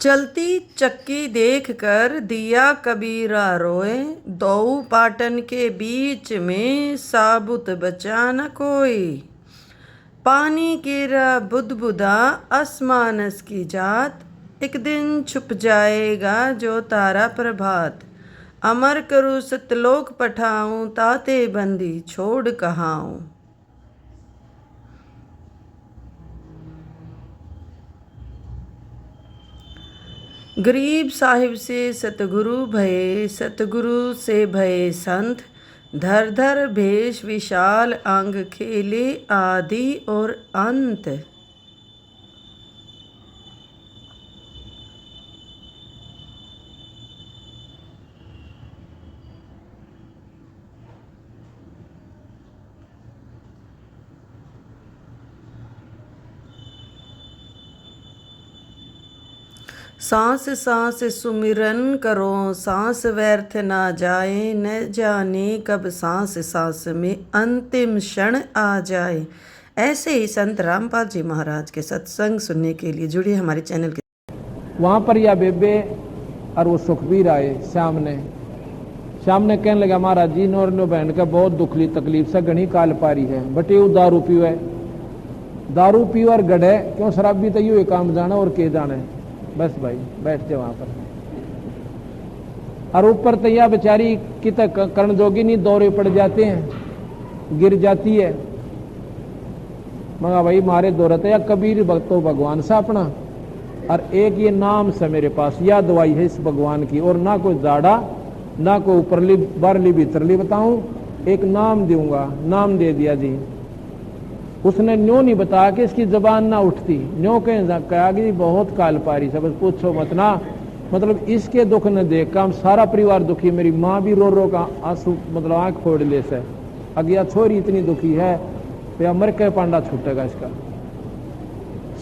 चलती चक्की देखकर दिया कबीरा रोए, दो पाटन के बीच में साबुत बचा न कोई। पानी गिरा बुदबुदा आसमानस की जात, एक दिन छुप जाएगा जो तारा प्रभात। अमर करूँ सतलोक पठाऊं, ताते बंदी छोड़ कहाऊं। गरीब साहिब से सतगुरु भये, सतगुरु से भये संत। धर धर भेष विशाल अंग, खेले आदि और अंत। सांस सांस सुमिरन करो, सांस व्यर्थ ना जाए। न जाने कब सांस सांस में अंतिम क्षण आ जाए। ऐसे ही संत रामपाल जी महाराज के सत्संग सुनने के लिए जुड़िए हमारे चैनल के। वहाँ पर या बेबे और वो सुखबीर आए। श्याम ने कहने लगा, महाराज जी नौर नो बहन का बहुत दुखली तकलीफ से घनी काल पारी है, बटे वो दारू पीओ और गढ़े क्यों शराबी तो यू काम जाना और के जाना है। बस भाई बैठ जाओ वहां पर। और ऊपर तैया बेचारी की तक कर्ण जोगी नहीं, दौरे पड़ जाते हैं, गिर जाती है। मगा भाई मारे दौरत या कबीर भक्तो भगवान सा अपना, और एक ये नाम से मेरे पास यह दवाई है इस भगवान की, और ना कोई जाड़ा ना कोई ऊपरली बारली भीतरली बताऊं, एक नाम दूंगा। नाम दे दिया जी। उसने न्यों नहीं बताया कि इसकी जबान ना उठती, न्यों कहा कि बहुत काल पारी से, बस पूछो मत ना। मतलब इसके दुख न देख का हम सारा परिवार दुखी, मेरी माँ भी रो रो का आंसू मतलब आंख फोड़ ले से, अगिया छोरी इतनी दुखी है तो मर के पांडा छूटेगा इसका।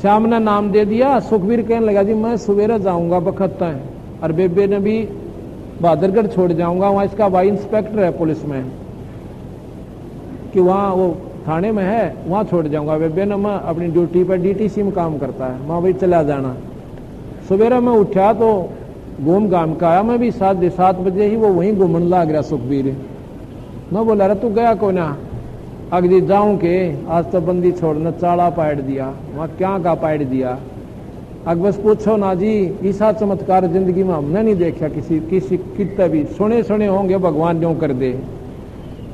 श्याम ने नाम दे दिया। सुखबीर कहने लगा जी मैं सवेरे जाऊंगा बखत है, और बेबे ने भी बहादुरगढ़ छोड़ जाऊंगा, वहां इसका भाई इंस्पेक्टर है पुलिस में कि वहां वो थाने में है, वहां छोड़ जाऊंगा। बेबे ने मैं अपनी ड्यूटी पर डीटीसी में काम करता है, वहां भाई चला जाना। सवेरे मैं उठा तो घूम घाम का आया, मैं भी 7 बजे ही वो वहीं घूमने लग रहा सुखबीर। मैं बोला रहा तू गया को ना, अगली जाऊं के आज तो बंदी छोड़ना चाड़ा पाड़ दिया। वहां क्या का पाड़ दिया, अग बस पूछो ना जी, ऐसा चमत्कार जिंदगी में हमने नहीं देखा किसी कितने भी। सुने होंगे भगवान न्यों कर दे।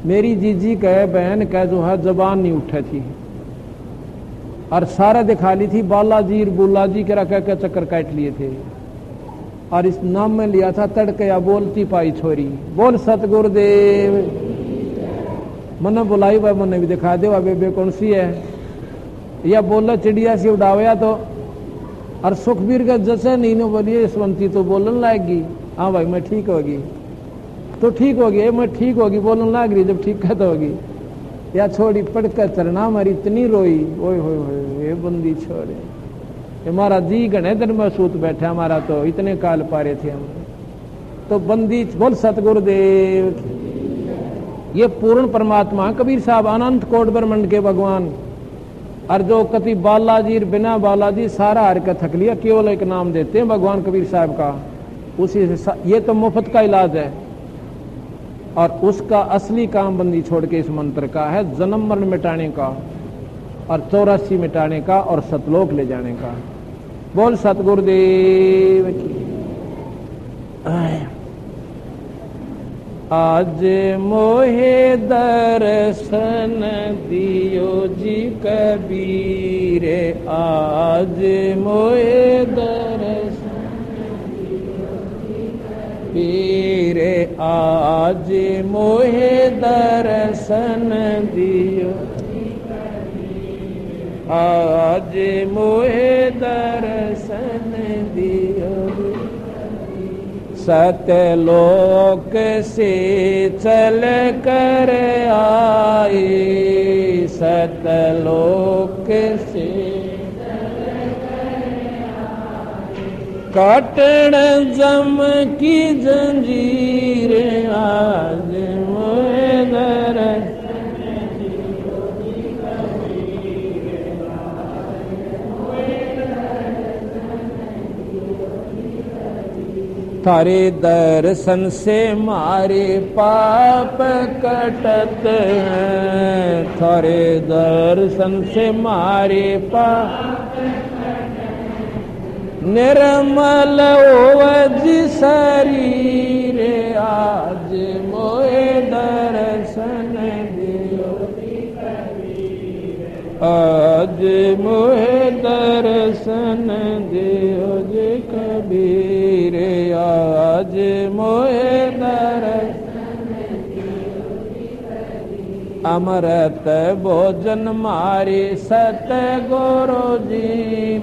मेरी जीजी कहे बहन कह जो है जबान नहीं उठे थी, और सारा दिखा ली थी, बालाजी बुल्लाजी के रख के चक्कर काट लिए थे, और इस नाम में लिया था तड़के या बोलती पाई छोरी। बोल सतगुरुदेव। मने बुलाई भाई, मने भी दिखा दे वह बेबे कौन सी है, या बोला चिड़िया सी उड़ावया तो। और सुखबीर का जैसे नहीं ने बोलिए यशवंती तो बोलने लाएगी, हाँ भाई मैं ठीक होगी तो ठीक होगी, मैं ठीक होगी बोलने लग रही, जब ठीक कहता होगी या छोड़ी पड़कर चरना हमारी इतनी रोई, ओए होए बंदी छोड़े। हमारा जी घने दिन में सूत बैठे, हमारा तो इतने काल पारे थे हम तो। बंदी बोल सतगुरुदेव। ये पूर्ण परमात्मा कबीर साहब अनंत कोट ब्रह्मांड के भगवान, और जो कति बालाजी बिना बालाजी सारा हर का थक लिया, केवल एक नाम देते हैं भगवान कबीर साहब का, उसी से ये तो मुफ्त का इलाज है। और उसका असली काम बंदी छोड़ के इस मंत्र का है, जन्म मरण मिटाने का और 84 मिटाने का और सतलोक ले जाने का। बोल सतगुरुदेव की। आज मोहे दर्शन दियो जी कबीर, आज मोहे दर्शन पीर, आज मोहे दर्शन दियो, आज मोहे दर्शन दियो। सतलोक से चल कर आए, सतलोक से काटण जम की जंजीर, आज मोहे दर्शन थारे दर्शन से मारे पाप कटत हैं, थारे दर्शन से मारे पाप निर्मल ओवज शरीर आज मोए दर्शन दियो, आज मोहे दर्शन दियो जी कबीर, आज मोहे दर्शन दियो जी कबीर। अमृत भोजन मारे सतगुरु जी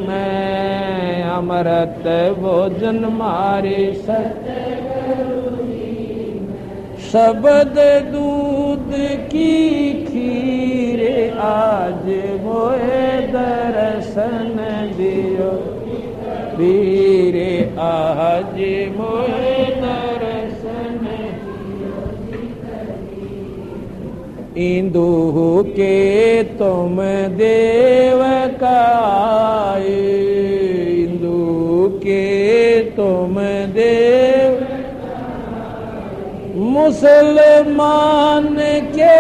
मैं, अमृत भोजन मारे सतगुरु जी मैं, शब्द दूध की खीर आज मोहे दर्शन दियो वीर, आज मोहे दर्शन दियो। इंदु के तुम देव काए, इंदु के तुम देव मुसलमान के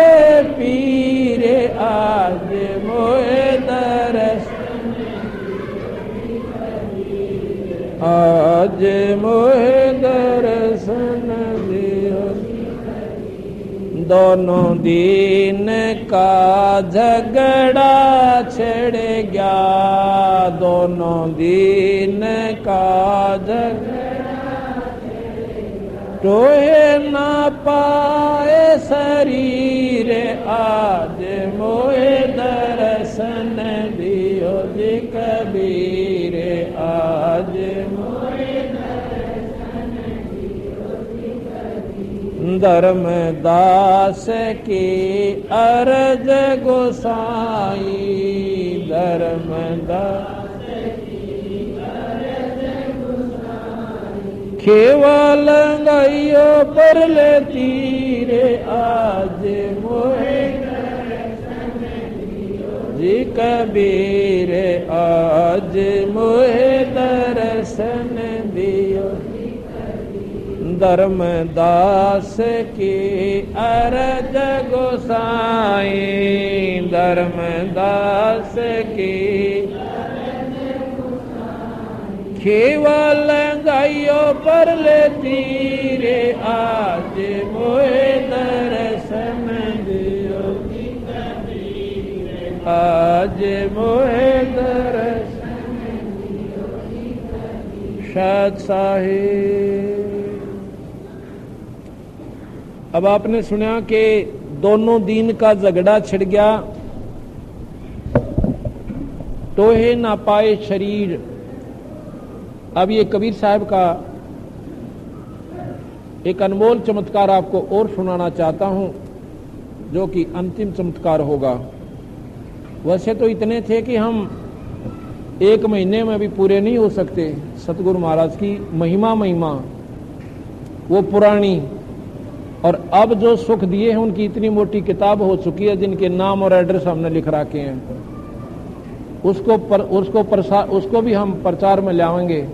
पीर आज मोए दर्शन, आज मोए दर्शन दियो। दोनों दिन का झगड़ा छिड़ गया, दोनों दिन का झगड़ा टोहे ना पाए शरीर आज मोहे दर्शन दियो जी कबीर, आज मोहे दर्शन दियो जी कबीर। धर्मदास की अर्ज गोसाई, धर्मदास केवल गयो पर ले तीरे आज मोहे दर्शन दियो जी कबीर, आज मोहे दर्शन दियो जी कबीर। धर्मदास की अर्ज गोसाई, धर्मदास की केवल गायो पर ले तीरे आज मोहे दर्शन दियो जी कबीर, आज मोहे दर्शन दियो जी कबीर। शाद साहिब। अब आपने सुना कि दोनों दिन का झगड़ा छिड़ गया, टोहे ना पाए शरीर। अब ये कबीर साहब का एक अनमोल चमत्कार आपको और सुनाना चाहता हूं, जो कि अंतिम चमत्कार होगा। वैसे तो इतने थे कि हम एक महीने में भी पूरे नहीं हो सकते। सतगुरु महाराज की महिमा वो पुरानी, और अब जो सुख दिए हैं उनकी इतनी मोटी किताब हो चुकी है, जिनके नाम और एड्रेस हमने लिख रखे हैं। उसको भी हम प्रचार में लाएंगे।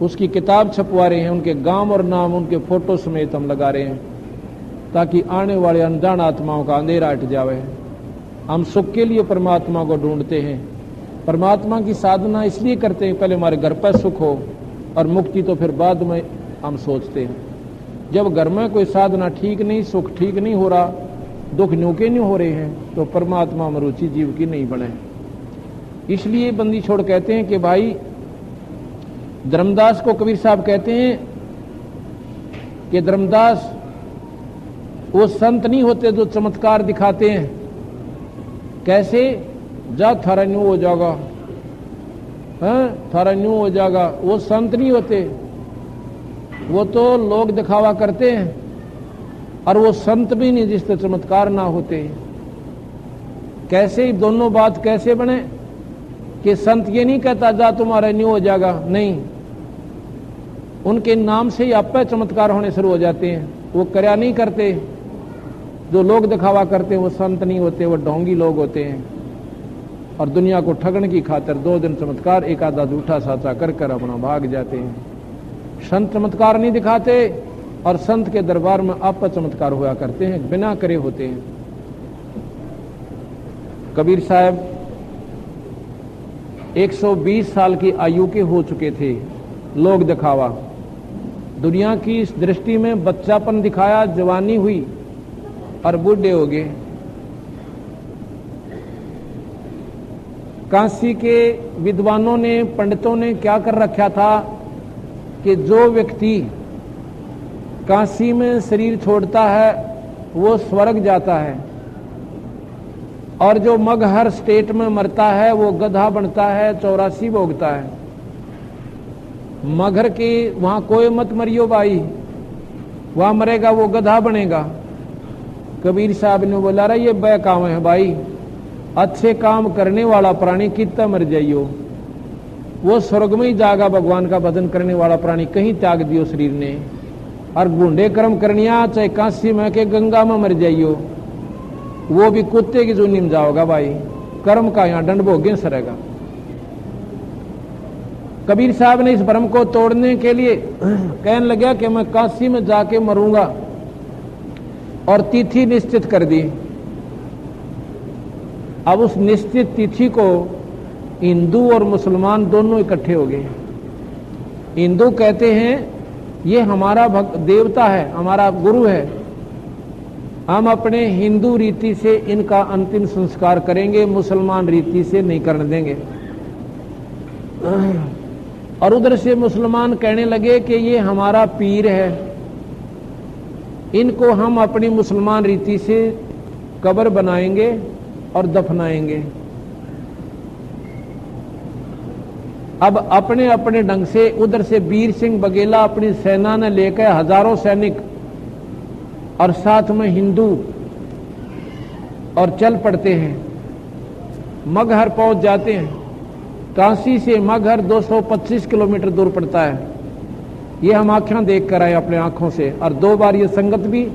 उसकी किताब छपवा रहे हैं, उनके गांव और नाम उनके फोटो समेत हम लगा रहे हैं, ताकि आने वाले अनजान आत्माओं का अंधेरा हट जावे। हम सुख के लिए परमात्मा को ढूंढते हैं, परमात्मा की साधना इसलिए करते हैं पहले हमारे घर पर सुख हो, और मुक्ति तो फिर बाद में हम सोचते हैं। जब घर में कोई साधना ठीक नहीं, सुख ठीक नहीं हो रहा, दुख न्यूके नहीं हो रहे हैं, तो परमात्मा में रुचि जीव की नहीं बने। इसलिए बंदी छोड़ कहते हैं कि भाई, धर्मदास को कबीर साहब कहते हैं कि धर्मदास वो संत नहीं होते जो चमत्कार दिखाते हैं। कैसे? जा थारा न्यू हो जाएगा, थारा न्यू हो जाएगा। वो संत नहीं होते, वो तो लोग दिखावा करते हैं, और वो संत भी नहीं जिससे चमत्कार ना होते। कैसे? दोनों बात कैसे बने कि संत ये नहीं कहता जा तुम्हारा न्यू हो जाएगा, नहीं, उनके नाम से ही आप पे चमत्कार होने शुरू हो जाते हैं। वो कर्या नहीं करते, जो लोग दिखावा करते हैं वो संत नहीं होते, वो ढोंगी लोग होते हैं, और दुनिया को ठगने की खातिर 2 दिन चमत्कार एक आधा झूठा साचा कर कर अपना भाग जाते हैं। संत चमत्कार नहीं दिखाते और संत के दरबार में आप चमत्कार हुआ करते हैं, बिना करे होते हैं। कबीर साहब 120 साल की आयु के हो चुके थे। लोग दिखावा, दुनिया की इस दृष्टि में बच्चापन दिखाया, जवानी हुई और बूढ़े हो गए। काशी के विद्वानों ने, पंडितों ने क्या कर रखा था कि जो व्यक्ति काशी में शरीर छोड़ता है वो स्वर्ग जाता है, और जो मगहर स्टेट में मरता है वो गधा बनता है, 84 भोगता है। मगहर की वहां कोई मत मरियो भाई, वहां मरेगा वो गधा बनेगा। कबीर साहब ने बोला रहा ये बेकाम है भाई, अच्छे काम करने वाला प्राणी कितना मर जाइयो, वो स्वर्ग में ही जागा। भगवान का भजन करने वाला प्राणी कहीं त्याग दियो शरीर ने, और गुंडे कर्म करनिया चाहे काशी में के गंगा में मर जाइयो, वो भी कुत्ते की जूनी में जाओगा भाई, कर्म का यहां दंड भोगे सरेगा। कबीर साहब ने इस भ्रम को तोड़ने के लिए कहने लगा कि मैं काशी में जाके मरूंगा, और तिथि निश्चित कर दी। अब उस निश्चित तिथि को हिंदू और मुसलमान दोनों इकट्ठे हो गए। हिंदू कहते हैं ये हमारा देवता है, हमारा गुरु है, हम अपने हिंदू रीति से इनका अंतिम संस्कार करेंगे, मुसलमान रीति से नहीं करने देंगे। और उधर से मुसलमान कहने लगे कि ये हमारा पीर है, इनको हम अपनी मुसलमान रीति से कब्र बनाएंगे और दफनाएंगे। अब अपने अपने ढंग से उधर से वीर सिंह बघेला अपनी सेना ने लेकर हजारों सैनिक और साथ में हिंदू और चल पड़ते हैं, मगहर पहुंच जाते हैं। काशी से मगहर 225 किलोमीटर दूर पड़ता है। ये हम आंखें देख कर आए अपने आंखों से, और 2 बार ये संगत भी,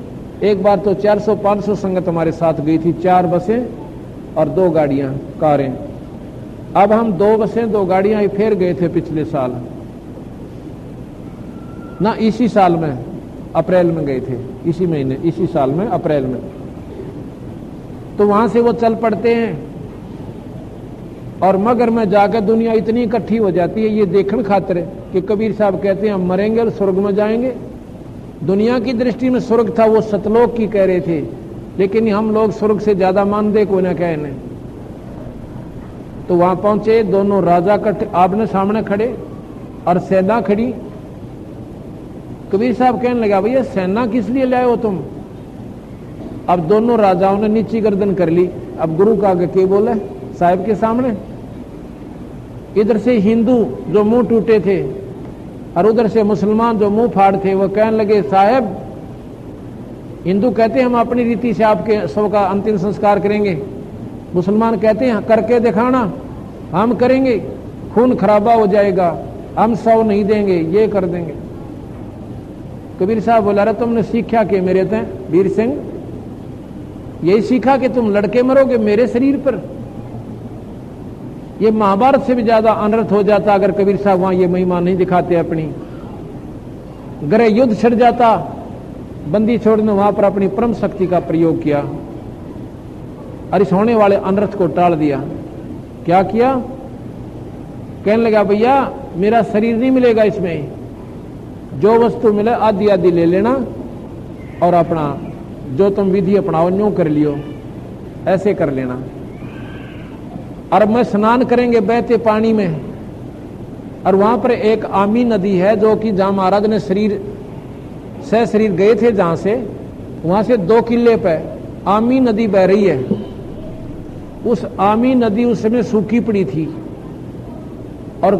एक बार तो 400-500 संगत हमारे साथ गई थी, 4 बसें और 2 गाड़ियां, कारें। अब हम 2 बसें 2 गाड़ियां फिर गए थे पिछले साल, ना इसी साल में अप्रैल में गए थे, इसी महीने, इसी साल में अप्रैल में। तो वहां से वो चल पड़ते हैं और मगर में जाकर दुनिया इतनी इकट्ठी हो जाती है ये देखने खातिर कि कबीर साहब कहते हैं हम मरेंगे और स्वर्ग में जाएंगे। दुनिया की दृष्टि में स्वर्ग था वो सतलोक की कह रहे थे, लेकिन हम लोग स्वर्ग से ज्यादा मानते कोई ना कहने। तो वहां पहुंचे, दोनों राजा आमने सामने खड़े और सेना खड़ी। कबीर साहब कहने लगा भैया सेना किस लिए लाए हो तुम? अब दोनों राजाओं ने नीची गर्दन कर ली। अब गुरु का आगे के बोले साहब के सामने। इधर से हिंदू जो मुंह टूटे थे और उधर से मुसलमान जो मुंह फाड़ थे, वो कहने लगे साहब, हिंदू कहते हैं हम अपनी रीति से आपके सब का अंतिम संस्कार करेंगे, मुसलमान कहते हैं करके दिखाना, हम करेंगे, खून खराबा हो जाएगा, हम 100 नहीं देंगे, ये कर देंगे। कबीर साहब बोला रहा तुमने सीखा कि मेरे थे वीर सिंह, यही सीखा कि तुम लड़के मरोगे मेरे शरीर पर? ये महाभारत से भी ज्यादा अनर्थ हो जाता अगर कबीर साहब वहां ये महिमा नहीं दिखाते अपनी। गृह युद्ध छिड़ जाता, बंदी छोड़ने वहां पर अपनी परम शक्ति का प्रयोग किया और इस होने वाले अनर्थ को टाल दिया। क्या किया? कहने लगा भैया मेरा शरीर नहीं मिलेगा, इसमें जो वस्तु मिले आधी आधी ले लेना और अपना जो तुम विधि अपनाओ न्यू कर लियो, ऐसे कर लेना। और मैं स्नान करेंगे बहते पानी में, और वहां पर एक आमी नदी है जो कि जहां महाराज ने शरीर गए थे, जहां से वहां से 2 किले पे आमी नदी बह रही है। उस आमी नदी उस समय सूखी पड़ी थी और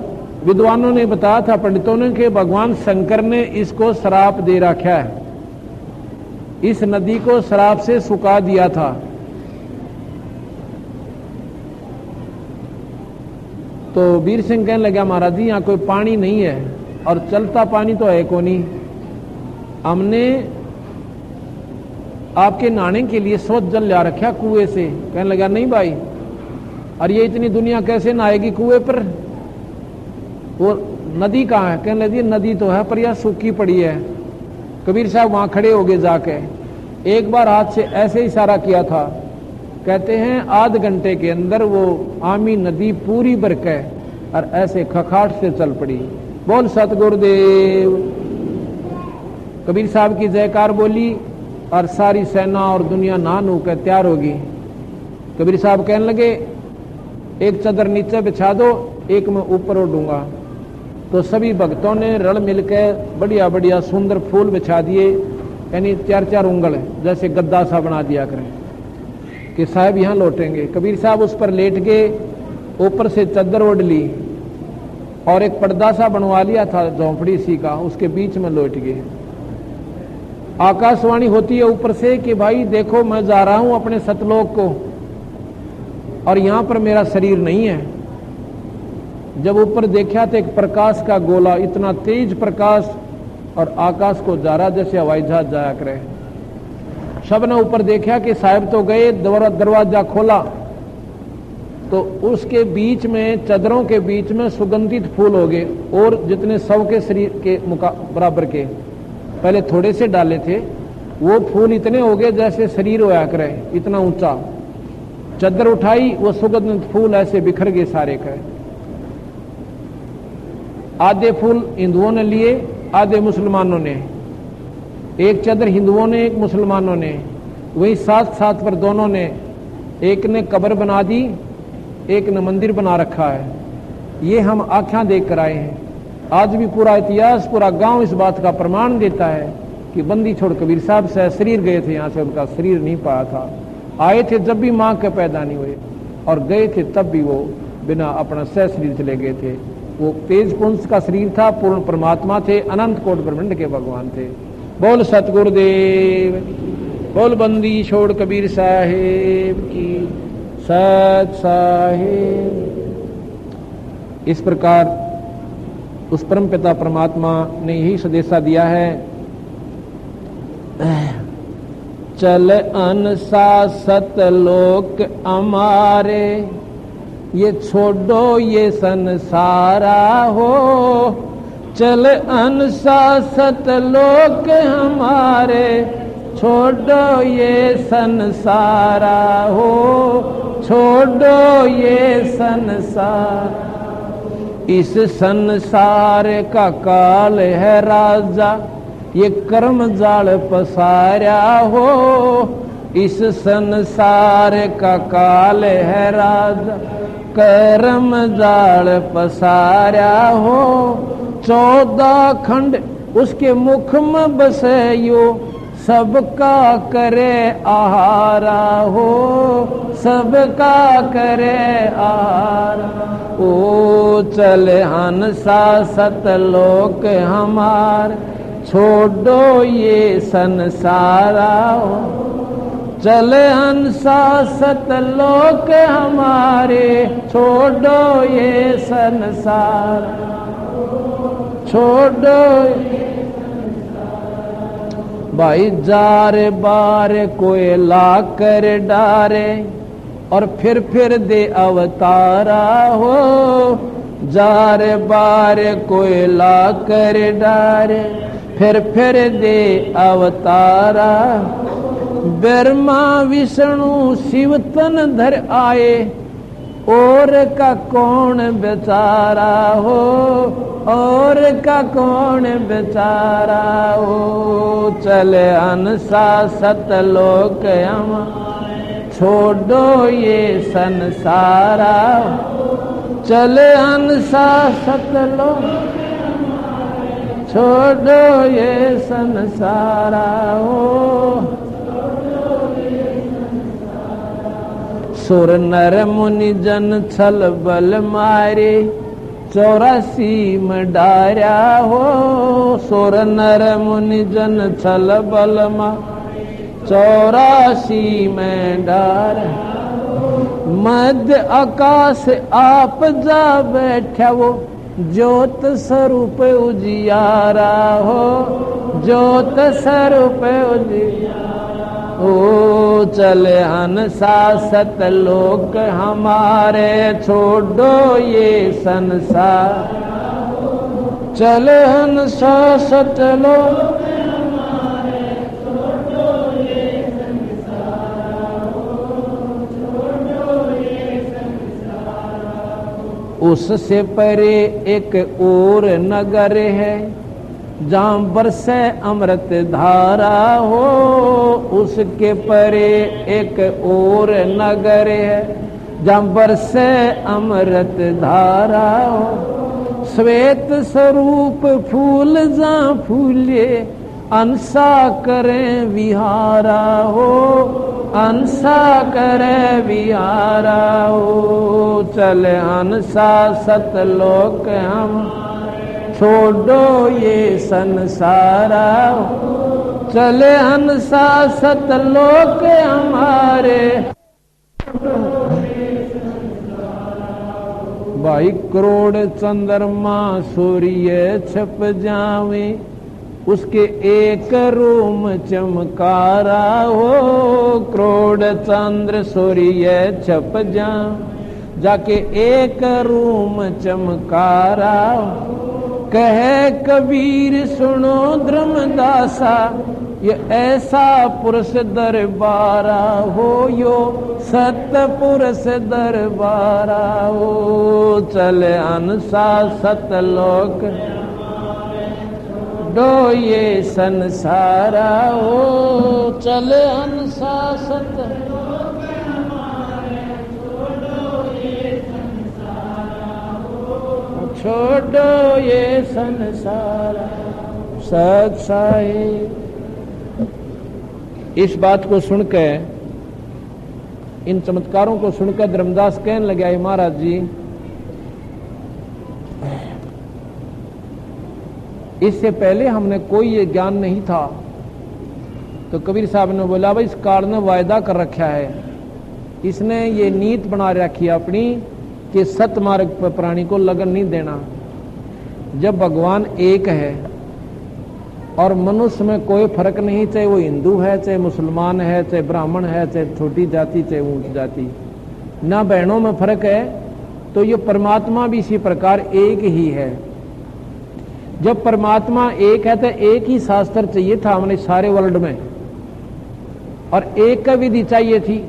विद्वानों ने बताया था, पंडितों ने, कि भगवान शंकर ने इसको श्राप दे रखा है, इस नदी को श्राप से सुखा दिया था। तो वीर सिंह कहने लगा महाराज जी यहाँ कोई पानी नहीं है और चलता पानी तो है को नहीं, हमने आपके नहाने के लिए स्वच्छ जल ला रखा कुएं से। कहने लगा नहीं भाई, और ये इतनी दुनिया कैसे नहाएगी कुएं पर? वो नदी कहाँ है? कहने लगी नदी तो है पर यह सूखी पड़ी है। कबीर साहब वहां खड़े हो गए जाके, एक बार हाथ से ऐसे इशारा किया था, कहते हैं आध घंटे के अंदर वो आमी नदी पूरी बरके और ऐसे खखाट से चल पड़ी। बोल सतगुरुदेव। कबीर साहब की जयकार बोली और सारी सेना और दुनिया नहा नू के तैयार होगी। कबीर साहब कहने लगे एक चादर नीचे बिछा दो, एक मैं ऊपर ओढ़ूंगा। तो सभी भक्तों ने रल मिलकर बढ़िया बढ़िया सुंदर फूल बिछा दिए, यानी 4-4 उंगल जैसे गद्दा सा बना दिया करें कि साहब यहां लौटेंगे। कबीर साहब उस पर लेट गए, ऊपर से चादर ओढ़ ली और एक पर्दा सा बनवा लिया था झोंपड़ी सी का, उसके बीच में लौट गए। आकाशवाणी होती है ऊपर से कि भाई देखो मैं जा रहा हूं अपने सतलोक को और यहां पर मेरा शरीर नहीं है। जब ऊपर देखा तो एक प्रकाश का गोला, इतना तेज प्रकाश और आकाश को जा रहा जैसे हवाई जहाज जाया करे। सब ने ऊपर देखा कि साहब तो गए, दरवाजा खोला तो उसके बीच में, चादरों के बीच में सुगंधित फूल हो गए और जितने सब के शरीर के बराबर के पहले थोड़े से डाले थे, वो फूल इतने हो गए जैसे शरीर होया करे, इतना ऊंचा। चादर उठाई, वो सुगंधित फूल ऐसे बिखर गए सारे के। आधे फूल हिंदुओं ने लिए, आधे मुसलमानों ने। एक चादर हिंदुओं ने, एक मुसलमानों ने। वही साथ साथ पर दोनों ने, एक ने कब्र बना दी, एक ने मंदिर बना रखा है। ये हम आंखें देख कर आए हैं। आज भी पूरा इतिहास, पूरा गांव इस बात का प्रमाण देता है कि बंदी छोड़ कबीर साहब से शरीर गए थे, यहां से उनका शरीर नहीं पाया था। आए थे जब भी मां के पैदा नहीं हुए और गए थे तब भी वो बिना अपना सह शरीर चले गए थे। वो तेज पुंस का शरीर था, पूर्ण परमात्मा थे, अनंत कोट ब्रह्मांड के भगवान थे। बोल सतगुरुदेव, बोल बंदी छोड़ कबीर साहेब की, सत साहेब। इस प्रकार उस परम पिता परमात्मा ने यही संदेशा दिया है, चल अनसा सतलोक हमारे, ये छोड़ो ये संसारा हो। चल अनसा सतलोक हमारे, छोड़ो ये संसारा हो। छोड़ो ये संसार, इस संसार का काल है राजा, ये कर्म जाल पसारा हो। इस संसार का काल है राजा, कर्म जाल पसारा हो। 14 खंड उसके मुख में बसयो, सबका करे आहारा हो। सबका करे आहारा। ओ चल हंसा सतलोक हमार, छोड़ो ये संसारा हो। चल हंसा सतलोक हमारे, छोड़ो ये संसार। छोड़ो भाई जार बार कोई ला कर डारे और फिर दे अवतारा हो। जार बार कोई ला कर डारे, फिर दे अवतारा। ब्रह्मा विष्णु शिव तन धर आए, और का कौन बेचारा हो। और का कौन बेचारा हो। चले अनसा सतलोक हम, छोड़ो ये संसारा। चले अनसा सतलोक, छोड़ो ये संसारा हो। सुर नर मुनि जन छल बल मारे, 84 में डारा हो। सुर नर मुनि जन छल बल मारे, 84 में डारा। मध्य आकाश आप जा बैठा वो, ज्योत स्वरूप उजियारा हो। ज्योत स्वरूप उजियारा। ओ चले हंसा सतलोक हमारे, छोड़ो ये संसार। चल हंसा सतलोक उससे परे एक और नगर है जहाँ बरसे अमृत धारा हो। उसके परे एक और नगर है जहाँ बरसे अमृत धारा हो। श्वेत स्वरूप फूल जहाँ फूले अंसा करें विहारा हो। अंसा करे विहारा हो। चले अंसा सतलोक हम छोड़ो ये संसारा हो। चले अंसा सतलोक हमारे भाई करोड़ चंद्रमा सूर्य छप जावे उसके एक रूम चमकारा हो। करोड़ चंद्र सूर्य छप जाके एक रूम चमकारा हो। कहे कबीर सुनो धर्मदासा ये ऐसा पुरुष दरबारा हो। यो सत्य पुरुष दरबारा हो। चले अंसा सतलोक दो ये संसारा हो। चले अंसा सतलोक छोड़ो ये संसार सत साहिब। इस बात को सुनकर इन चमत्कारों को सुनकर धर्मदास कहने लगे महाराज जी इससे पहले हमने कोई ये ज्ञान नहीं था। तो कबीर साहब ने बोला भाई इस काल ने वायदा कर रखा है। इसने ये नीत बना रखी है अपनी कि सत मार्ग पर प्राणी को लगन नहीं देना। जब भगवान एक है और मनुष्य में कोई फर्क नहीं, चाहे वो हिंदू है, चाहे मुसलमान है, चाहे ब्राह्मण है, चाहे छोटी जाति, चाहे ऊंच जाति, ना बहनों में फर्क है, तो ये परमात्मा भी इसी प्रकार एक ही है। जब परमात्मा एक है तो एक ही शास्त्र चाहिए था हमने सारे वर्ल्ड में, और एक का विधि चाहिए थी।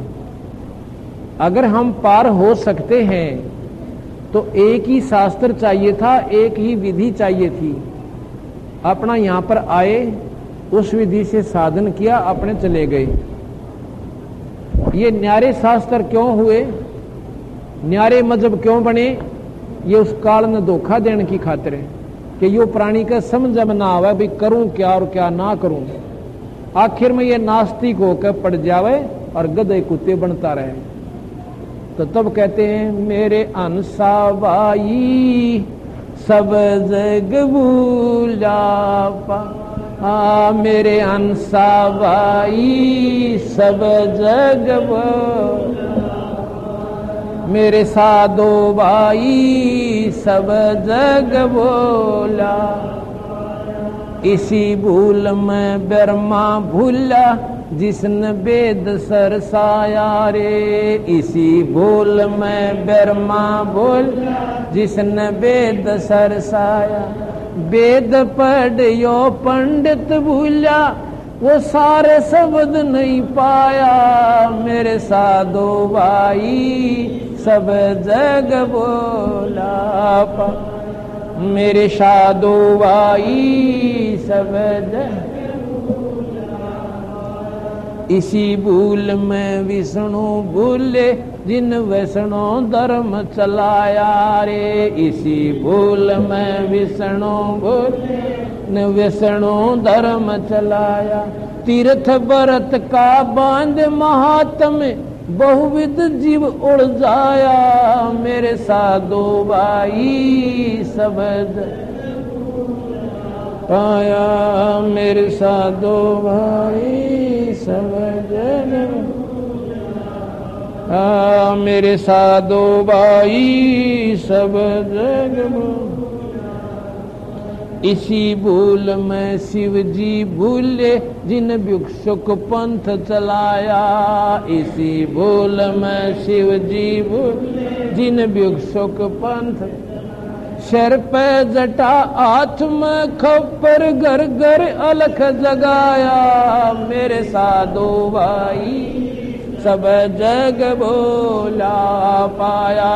अगर हम पार हो सकते हैं तो एक ही शास्त्र चाहिए था, एक ही विधि चाहिए थी। अपना यहां पर आए, उस विधि से साधन किया, अपने चले गए। ये न्यारे शास्त्र क्यों हुए, न्यारे मजहब क्यों बने? ये उस काल ने धोखा देने की खातिर है कि यो प्राणी का समझ में ना आवे भी करूं क्या और क्या ना करूं। आखिर में ये नास्तिक होकर पड़ जावे और गधे कुत्ते बनता रहे। तो तब कहते हैं मेरे अंसा भाई सब जग भूला पा। मेरे अंसा भाई सब जग मेरे साधो भाई सब जग बोला। इसी भूल में ब्रह्मा भूला जिसने वेद सरसाया रे। इसी भूल में ब्रह्मा भूल जिसने वेद सरसाया। वेद पढ़ियो पंडित भूला वो सारे शब्द नहीं पाया। मेरे साधो भाई सब जग बोला पा। मेरे साधो भाई सब जग। इसी भूल में विष्णु भूले जिन वैष्णो धर्म चलाया रे। इसी भूल में विष्णु भूले वैष्णो धर्म चलाया। तीर्थ व्रत का बांध महात्म बहुविध जीव उड़ जाया। मेरे साधो भाई सब पाया। मेरे साधो भाई सब मेरे साधो भाई सब जग। इसी भूल में शिव जी भूले जिन भिक्षुक पंथ चलाया। इसी भूल में शिव जी भूले जिन भिक्षुक पंथ। सिर पे जटा हाथ में खप्पर घर घर अलख जगाया मेरे साधो भाई सब जग बोला पाया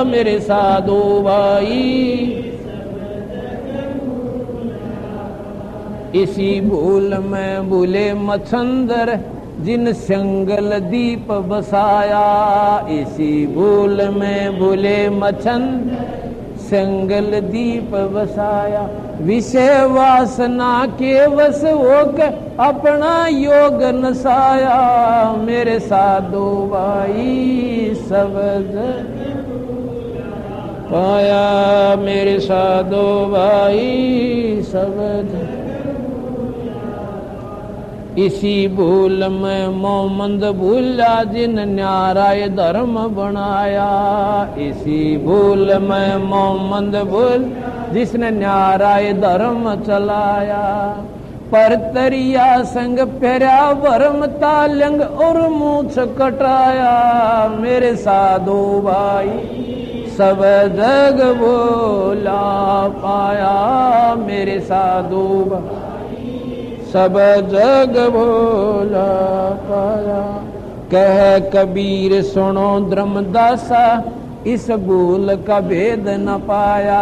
मेरे साधो भाई। इसी भूल में भूले मच्छंदर जिन संगल दीप बसाया इसी भूल में भूले मच्छंद संगल दीप बसाया विषय वासना के वश होकर अपना योग नसाया मेरे साधो भाई सब पाया मेरे साधो भाई सब। इसी भूल में मोमंद भूला जिन न्याराय धर्म बनाया इसी भूल में मोमंद भूल जिसने न्याराय धर्म चलाया पर तरिया संग फेरा वर्म तालंग और मूछ कटाया मेरे साधो भाई सब जग बोला पाया मेरे साधो भाई सब जग भोला पाया। कह कबीर सुनो धर्मदासा इस भूल का भेद न पाया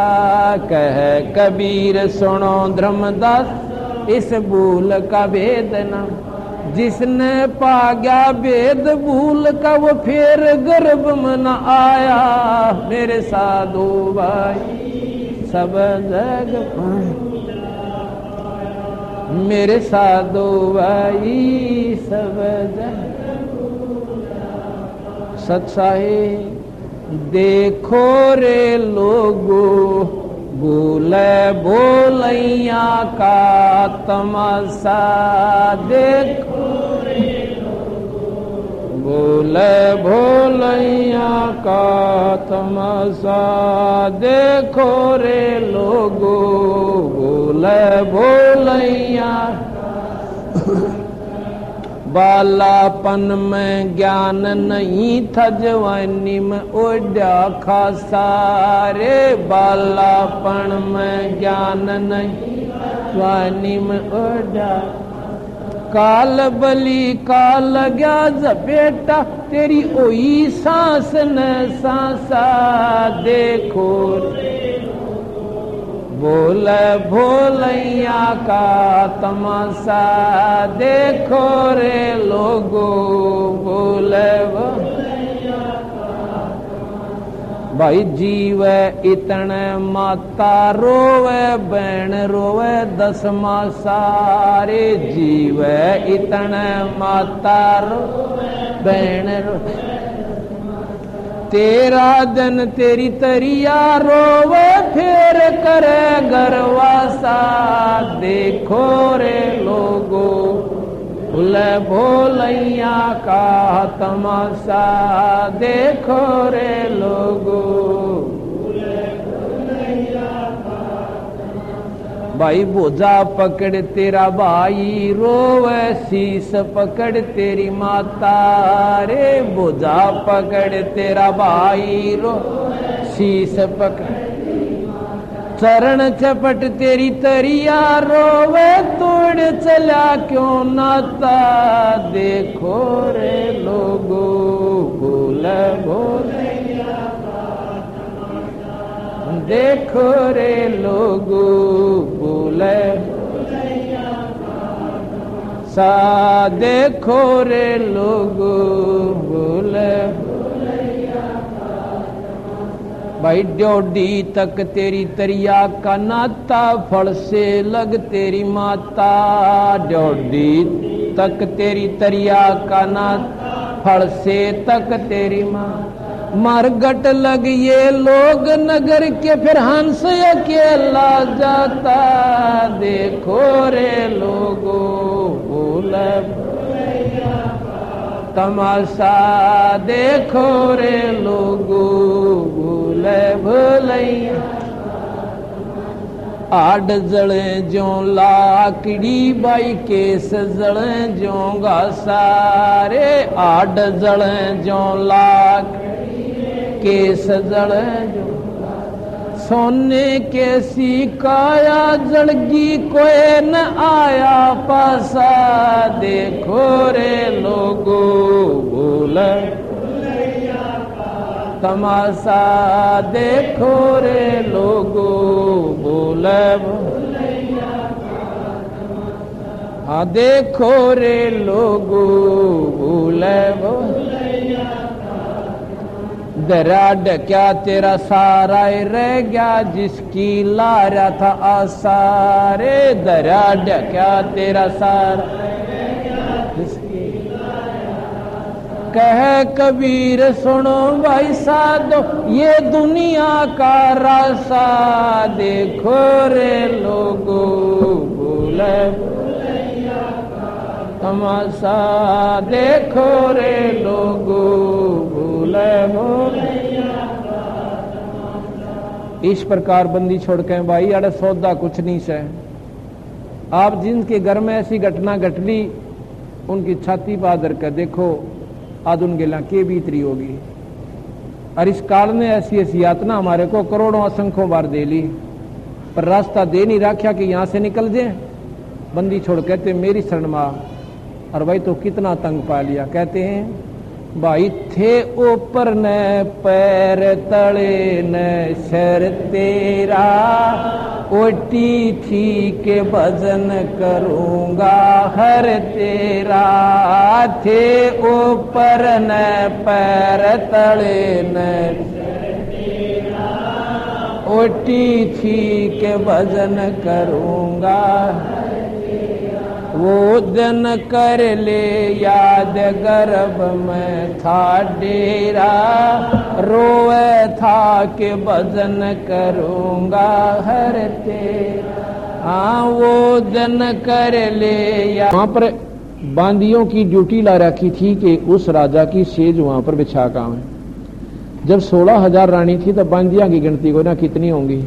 कह कबीर सुनो धर्मदास इस भूल का भेद न जिसने पा गया भेद भूल का वो फिर गर्भ में न आया मेरे साधु भाई सब जग मेरे साधु भाई सब सच्चाई देखो रे लोगो बोले बोलैया का तमाशा देखो रे बोले भोलैया का तमाशा देखो रे लोगो बोले भोलैया बालापन में ज्ञान नहीं था जवानी में ओढ़ा खासा रे बालापन में ज्ञान नहीं जवानी में ओढ़ा काल बली काल गया जपेटा तेरी ओई सांस न सांसा देखो बोल भोलैया का तमाशा देखो रे लोगो बोल भाई जीव इतने माता रोवे बहन रोवे 10 मासा रे जीव इतने माता रोवे बहन रोवे तेरा दिन तेरी तरिया रोवे फिर करे गरवासा देखो रे लोगो भूल भोलैया का तमाशा देखो रे लोगो भाई बोझा पकड़ तेरा भाई रोवे शीस पकड़ तेरी माता रे बोझा पकड़ तेरा भाई रो शीस पकड़ चरण चपट तेरी तरिया रोवे तोड़ चला क्यों नाता देखो रे लोगो भूल भोलैया देखो रे लोगो भूल सा देखो रे लोगो भूल भाई ड्योडी तक तेरी तरिया का नाता फल से लग तेरी माता ड्योडी तक तेरी तरिया का नाता फल से तक तेरी माँ मरगट लग ये लोग नगर के फिर हंस अकेला जाता देखो रे लोगो भूल तमाशा देखो रे लोगो भूल भोलैया आड जड़े जो लाकड़ी बाई केस जड़े जो घासा रे आड जड़े जो लाक केस जड़े जो सोने के सिकाया जड़गी कोई न आया पासा, देखो रे लोगो बोले तमाशा, देखो रे लोगो बोले, हाँ देखो रे लोगो बोले, दराड क्या तेरा सारा रह गया जिसकी लारा था आसारे, दराड क्या तेरा सारा जिसकी, कह कबीर सुनो भाई साधो ये दुनिया का रासा, देखो रे लोगो बोले तमाशा, देखो रे लोगो बोले बोले। इस प्रकार बंदी छोड़ के भाई अरे सौदा कुछ नहीं से। आप जिनके घर में ऐसी घटना घट ली उनकी छाती पादर कर देखो आज उनके ला के बीतरी होगी। और इस काल ने ऐसी ऐसी यातना हमारे को करोड़ों असंख्यों बार दे ली, पर रास्ता दे नहीं रखा कि यहां से निकल जाए। बंदी छोड़ कहते मेरी शरण मां, और भाई तो कितना तंग पा लिया। कहते हैं भाई थे ऊपर न पैर तले न सर तेरा, ओटी थी के भजन करूंगा हर तेरा, थे ऊपर न पैर तले न ओटी थी के भजन करूंगा, वो दिन कर ले याद गर्भ में था डेरा, रोए था के भजन करूंगा हर तेरा, हाँ वो दिन कर ले याद। वहां पर बांदियों की ड्यूटी ला रखी थी कि उस राजा की सेज वहां पर बिछा काम है। जब 16,000 रानी थी तब बांदियां की गिनती को ना कितनी होंगी,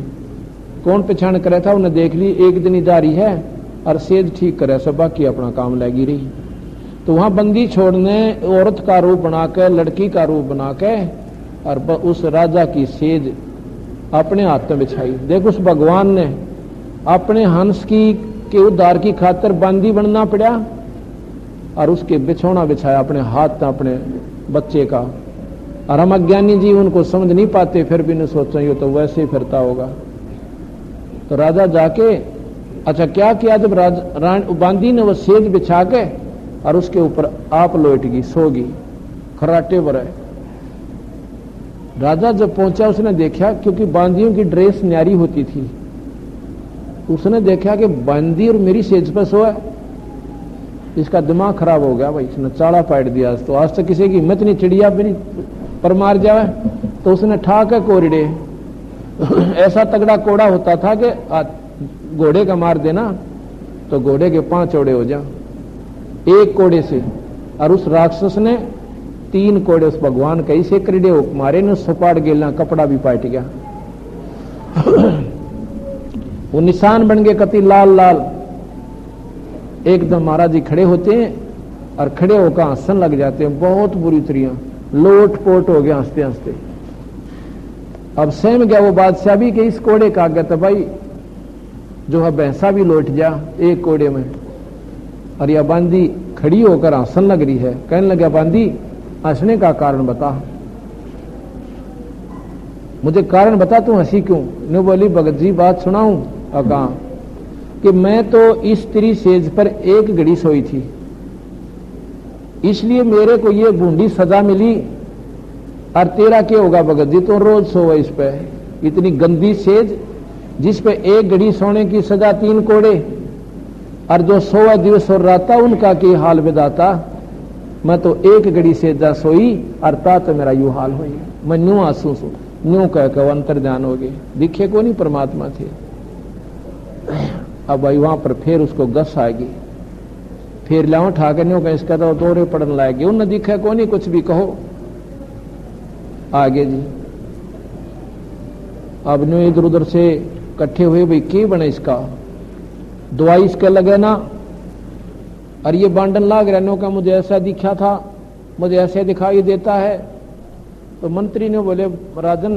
कौन पहचान करे था उन्हें देख ली एक दिन ही जारी है और सेज ठीक करे, सब बाकी अपना काम लगी रही। तो वहां बंदी छोड़ने औरत का रूप बनाकर लड़की का रूप बनाकर और उस राजा की सेज अपने हाथ में बिछाई। देख उस भगवान ने अपने हंस की के उद्धार की खातिर बंदी बनना पड़ा और उसके बिछौना बिछाया अपने हाथ अपने बच्चे का। और हम अज्ञानी जी उनको समझ नहीं पाते, फिर भी न सोचो ये तो वैसे ही फिरता होगा। तो राजा जाके अच्छा क्या किया, जब बांदी ने वो सेज बिछा के और उसके ऊपर आप लोटगी सोगी खराटे पर है। राजा जब पहुंचा उसने देखा, क्योंकि बांदियों की ड्रेस न्यारी होती थी, उसने देखा कि बांदी और मेरी सेज पर सोया। इसका दिमाग खराब हो गया भाई, इसने चाड़ा पाट दिया। तो आज तक किसी की हिम्मत नहीं चिड़िया मेरी पर मार जाए, तो उसने ठाक कोरिडे ऐसा तगड़ा कोड़ा होता था कि घोड़े का मार देना तो घोड़े के 5 चौड़े हो जा एक कोड़े से। और उस राक्षस ने 3 कोड़े उस भगवान कई से क्रीडे मारे ने, सपाट गेलना कपड़ा भी पाट गया। वो निशान बन गए कति लाल लाल। एकदम महाराज जी खड़े होते हैं और खड़े होकर हंसन लग जाते हैं, बहुत बुरी तरिया लोट पोट हो गया हंसते हंसते। अब सहम गया वो बादशाह भी कि इस कोड़े का गया, तो भाई जो है भैंसा भी लौट जा एक कोड़े में। और यह बांदी खड़ी होकर हंसन लग रही है। कहने लगा बांदी हंसने का कारण बता, मुझे कारण बता तू हंसी क्यों। ने बोली भगत जी बात सुनाऊं। और कहा कि मैं तो इस स्त्री सेज पर एक घड़ी सोई थी, इसलिए मेरे को ये बूंदी सजा मिली। और तेरा क्या होगा भगत जी, तो रोज सोवा इस पे, इतनी गंदी सेज जिस पे एक घड़ी सोने की सजा 3 कोड़े। और जो 100 दिवस और राता उनका की हाल विदाता। मैं तो एक घड़ी सेजा सोई और तात मेरा यू हाल हुई। मैं न्यू आंसू सो न्यू कह के अंतर ध्यान हो गए, दिखे को नहीं परमात्मा थे। अब भाई वहां पर फिर उसको गस आएगी, फिर लाओ ठाकर न्यू कह इसका तो दौरे पड़न लाएगी। उन दिखे को नहीं कुछ भी कहो आगे जी। अब न्यू इधर उधर से इकट्ठे हुए, भाई क्या बने इसका, दवाई इसके लगे ना। और ये बांडन लाग रहा नो का मुझे ऐसा दिखा था, मुझे ऐसे दिखाई देता है। तो मंत्री ने बोले राजन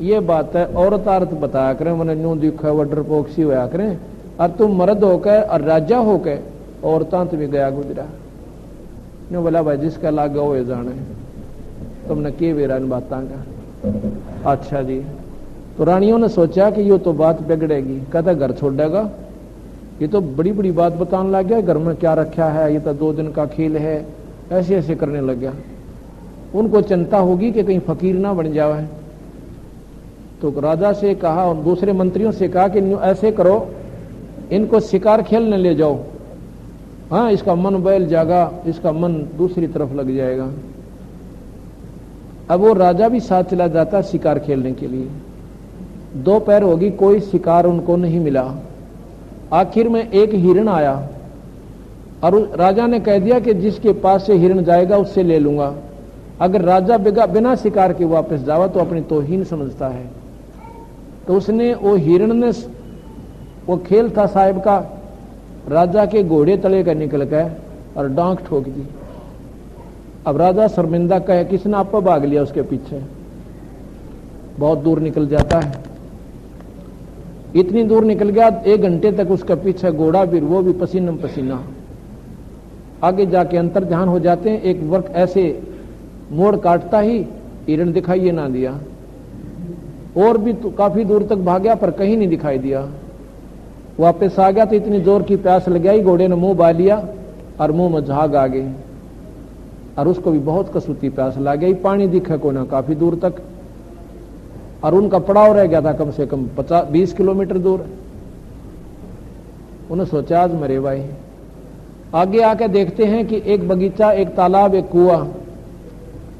ये बात है, औरत आरत बताया करें, मैंने न्यू दिखा वडर पोक्सी होया करें, और तुम मर्द होकर और राजा होकर औरतां तुम्हें गया गुजरा। ने बोला भाई जिसका लागा हो जाने, तुमने के बेरा इन बातों का। अच्छा जी। तो रानियों ने सोचा कि ये तो बात बिगड़ेगी, कहता घर छोड़ेगा, ये तो बड़ी बड़ी बात बताने लग गया, घर में क्या रखा है, ये तो 2 दिन का खेल है, ऐसे ऐसे करने लग गया। उनको चिंता होगी कि कहीं फकीर ना बन जाए। तो राजा से कहा और दूसरे मंत्रियों से कहा कि ऐसे करो, इनको शिकार खेलने ले जाओ, हाँ इसका मन बैल जाएगा, इसका मन दूसरी तरफ लग जाएगा। अब वो राजा भी साथ चला जाता शिकार खेलने के लिए। दोपहर होगी, कोई शिकार उनको नहीं मिला। आखिर में एक हिरण आया और राजा ने कह दिया कि जिसके पास से हिरण जाएगा उससे ले लूंगा। अगर राजा बिना शिकार के वापस जावा तो अपनी तौहीन समझता है। तो उसने वो हिरण ने, वो खेल था साहिब का, राजा के घोड़े तले का निकल गए और डांक ठोक दी। अब राजा शर्मिंदा कहे किसने आप पर भाग लिया उसके पीछे। बहुत दूर निकल जाता है, इतनी दूर निकल गया 1 घंटे तक उसका पीछे घोड़ा भी, वो भी पसीना पसीना। आगे जाके अंतर ध्यान हो जाते हैं, एक वक्त ऐसे मोड़ काटता ही हिरण दिखाई ना दिया। और भी तो काफी दूर तक भागया पर कहीं नहीं दिखाई दिया। वापस आ गया तो इतनी जोर की प्यास लग गई, घोड़े ने मुंह बाल लिया और मुंह में झाग आ गई और उसको भी बहुत कसूती प्यास लग गई। पानी दिखा को ना काफी दूर तक, और उनका पड़ाव रह गया था कम से कम 20 किलोमीटर दूर। उन्हें सोचा आज मरे भाई। आगे आके देखते हैं कि एक बगीचा, एक तालाब, एक कुआं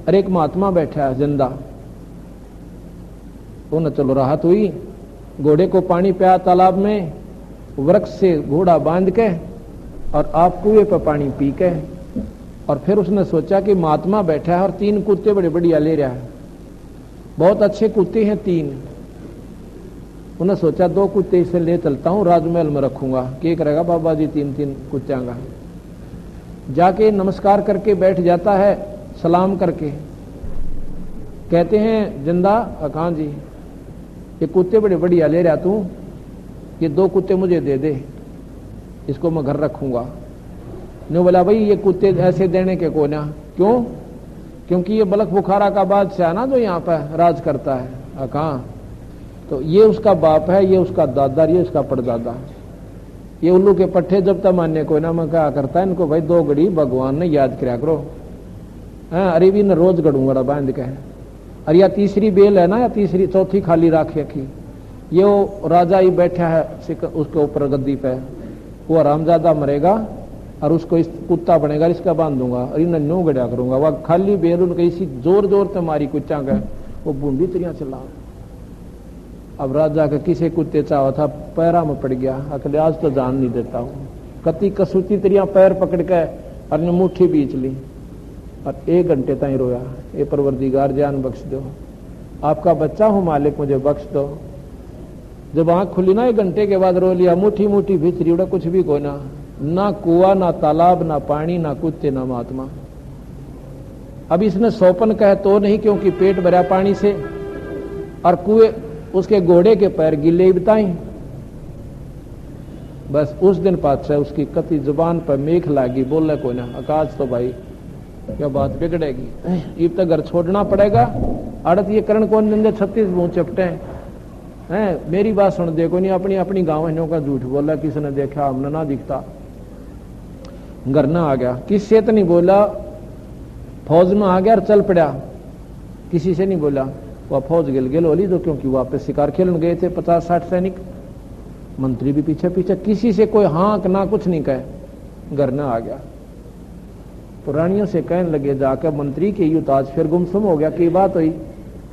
और एक महात्मा बैठा है जिंदा। उन्हें चलो राहत हुई, घोड़े को पानी पिया तालाब में, वृक्ष से घोड़ा बांध के और आप कुएं पर पानी पी के। और फिर उसने सोचा कि महात्मा बैठा है और 3 कुत्ते बड़े बढ़िया ले रहा है, बहुत अच्छे कुत्ते हैं 3। उन्हें सोचा 2 कुत्ते इसे ले चलता हूं, राजमहल में रखूंगा, क्या करेगा बाबा जी 3-3 कुत्तियां का। जाके नमस्कार करके बैठ जाता है, सलाम करके। कहते हैं जिंदा, कहाँ जी ये कुत्ते बड़े बढ़िया ले रहा तू, ये 2 कुत्ते मुझे दे दे, इसको मैं घर रखूंगा। ने बोला भाई ये कुत्ते ऐसे देने के को ना, क्यों? क्योंकि ये बलख बुखारा का बादशाह ना जो यहाँ पर राज करता है। कहाँ? तो ये उसका बाप है, ये उसका दादा, ये उसका परदादा। ये उल्लू के पट्टे जब तक मानने को ना मैं क्या करता है इनको भाई 2 घड़ी भगवान ने याद कराया करो। अरे भी न रोज गड़ूंगा बांध के। अरे या तीसरी बेल है ना, या तीसरी चौथी खाली राख रखी, ये वो राजा ही बैठा है उसके ऊपर गद्दी पे, वो आरामजादा मरेगा और उसको इस कुत्ता बनेगा, इसका बांध दूंगा और इन नो गड़ा करूंगा। वह खाली बेल उनके इसी जोर जोर से मारी कुत्ता का, वो बूंदी तरिया चला। अब राजा का किसी कुत्ते चावा था, पैरा में पड़ गया, अकले आज तो जान नहीं देता हूं। कति कसूती तरिया पैर पकड़ के और ने मुट्ठी बीच ली और 1 घंटे तक रोया, ये परवरदिगार जान बख्श दो, आपका बच्चा हूं मालिक, मुझे बख्श दो। जब आंख खुली ना 1 घंटे के बाद रो लिया, मुट्ठी मुट्ठी भीतरी उड़ा, कुछ भी कोई ना कुआ, ना तालाब, ना पानी, ना कुत्ते, ना महात्मा। अब इसने सोपन कहे तो नहीं, क्योंकि पेट भरा पानी से, और कुएं उसके घोड़े के पैर गिले बताई। बस उस दिन पातशाह उसकी कति जुबान पर मेख लागी, बोलने को ना, आकाश तो भाई क्या बात बिगड़ेगी, इब तक घर छोड़ना पड़ेगा। अड़त ये करण कौन देंगे, 36 मुंह चपटे हैं। मेरी बात सुन, देखो नहीं अपनी अपनी गांव है का झूठ बोला, किसने देखा, हमने ना दिखता। घर ना आ गया, किससे तो नहीं बोला, फौज में आ गया और चल पड़ा, किसी से नहीं बोला। वह फौज गिल होली तो, क्योंकि वापस शिकार खेलने गए थे 50-60 सैनिक, मंत्री भी पीछे पीछे, किसी से कोई हाँक ना कुछ नहीं कहे, घर ना आ गया। तो रानियों से कहने लगे जाकर मंत्री के यूं ताज फिर गुमसुम हो गया। की बात हुई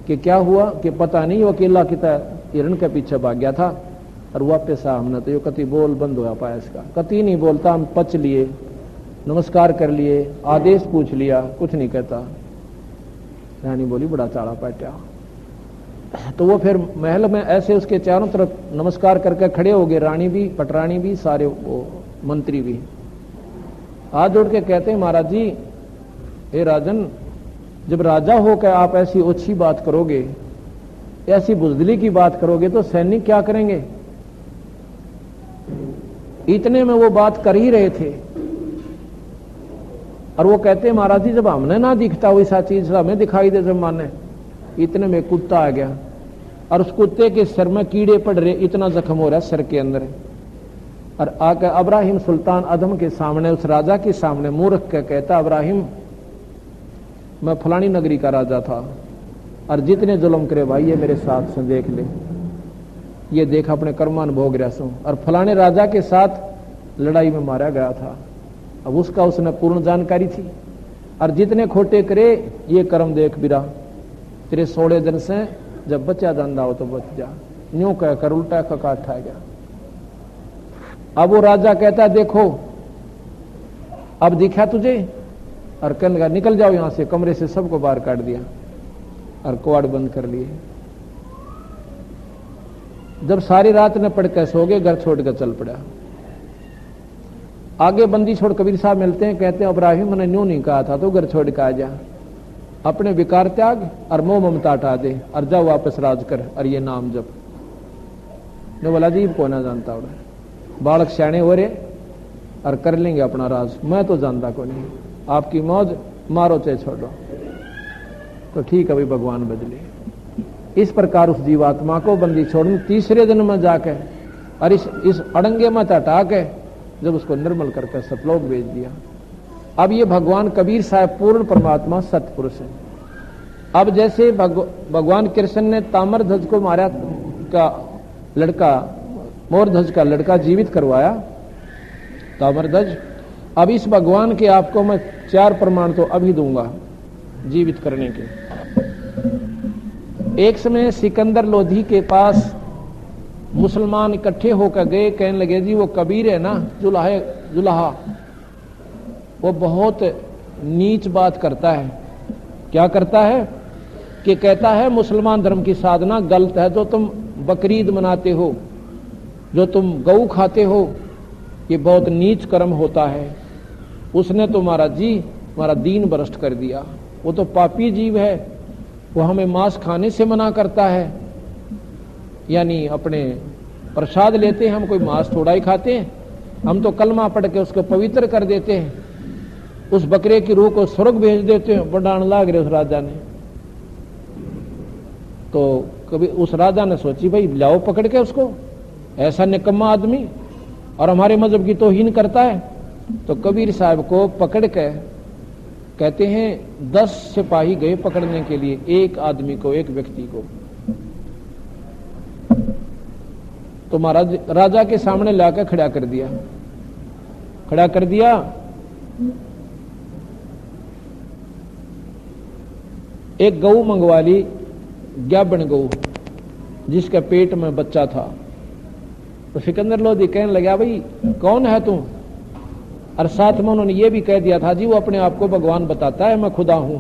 कि क्या हुआ कि पता नहीं, वो अकेला किता हिरण के पीछे भाग गया था और वापस आ, हमने तो यो कति बोल बंद होया पाया इसका, कति नहीं बोलता। हम पच लिए, नमस्कार कर लिए, आदेश पूछ लिया, कुछ नहीं कहता। रानी बोली बड़ा चाड़ा पाट्या। तो वो फिर महल में ऐसे उसके चारों तरफ नमस्कार करके खड़े हो गए, रानी भी, पटरानी भी, सारे वो मंत्री भी। हाथ जोड़ के कहते हैं महाराज जी, हे राजन, जब राजा होकर आप ऐसी ओछी बात करोगे, ऐसी बुजदिली की बात करोगे तो सैनिक क्या करेंगे? इतने में वो बात कर ही रहे थे और वो कहते महाराज जी जब हमने ना दिखता वैसा चीज हमें दिखाई दे जब माने। इतने में कुत्ता आ गया और उस कुत्ते के सिर में कीड़े पड़ रहे, इतना जख्म हो रहा है सिर के अंदर। और आकर अब्राहिम सुल्तान अदम के सामने, उस राजा के सामने मुंह रख के कहता, अब्राहिम मैं फलानी नगरी का राजा था और जितने जुल्म करे भाई ये मेरे साथ से देख ले, ये देख अपने कर्मान भोग रहा सू, और फलाने राजा के साथ लड़ाई में मारा गया था। अब उसका उसने पूर्ण जानकारी थी। और जितने खोटे करे ये कर्म देख बिरा, तेरे 16 दिन से जब बचा जाना हो तो बच जा। न्यू कहकर उल्टा का काटा गया। अब वो राजा कहता देखो अब दिखा तुझे, और कहने लगा निकल जाओ यहां से। कमरे से सबको बाहर काट दिया और कवाड़ बंद कर लिए। जब सारी रात ने पढ़कर सो गए, घर छोड़कर चल पड़ा। आगे बंदी छोड़ कबीर साहब मिलते हैं, कहते हैं इब्राहिम मैंने न्यू नहीं कहा था तो घर छोड़ के आ जा, अपने विकार त्याग और मोह ममता हटा दे और जा वापस राज कर और ये नाम जप। ने बोला जी को ना जानता हो, बालक सियाने हो रहे और कर लेंगे अपना राज, मैं तो जानता को नहीं, आपकी मौज मारो चाहे छोड़ो। तो ठीक है भाई भगवान बदले। इस प्रकार उस जीवात्मा को बंदी छोड़ने तीसरे दिन में जाकर और इस अड़ंगे में हटा के जब उसको निर्मल करके सतलोक भेज दिया। अब ये भगवान कबीर साहब पूर्ण परमात्मा सतपुरुष है। अब जैसे भगवान कृष्ण ने ताम्रध्वज को मारा का लड़का, मोरध्वज का लड़का जीवित करवाया ताम्रध्वज, अब इस भगवान के आपको मैं 4 प्रमाण तो अभी दूंगा जीवित करने के। एक समय सिकंदर लोधी के पास मुसलमान इकट्ठे होकर गए, कहने लगे जी वो कबीर है ना जुलाहा, वो बहुत नीच बात करता है। क्या करता है कि कहता है मुसलमान धर्म की साधना गलत है, जो तुम बकरीद मनाते हो, जो तुम गऊ खाते हो, ये बहुत नीच कर्म होता है। उसने तो महाराज जी हमारा दीन भ्रष्ट कर दिया। वो तो पापी जीव है, वो हमें मांस खाने से मना करता है, यानी अपने प्रसाद लेते हैं, हम कोई मांस थोड़ा ही खाते हैं, हम तो कलमा पढ़ के उसको पवित्र कर देते हैं, उस बकरे की रूह को स्वर्ग भेज देते हैं। बढ़ाने लाग रहे उस राजा ने। तो कभी उस राजा ने सोची भाई लाओ पकड़ के उसको, ऐसा निकम्मा आदमी और हमारे मजहब की तौहीन करता है। तो कबीर साहब को पकड़ के कहते हैं 10 सिपाही गए पकड़ने के लिए एक आदमी को, एक व्यक्ति को। तो महाराज राजा के सामने लाकर खड़ा कर दिया। एक गऊ मंगवा ली, ग्याबन गऊ, जिसके पेट में बच्चा था। तो सिकंदर लोधी कहने लगा भाई कौन है तू? और साथ में उन्होंने ये भी कह दिया था जी वो अपने आप को भगवान बताता है, मैं खुदा हूं।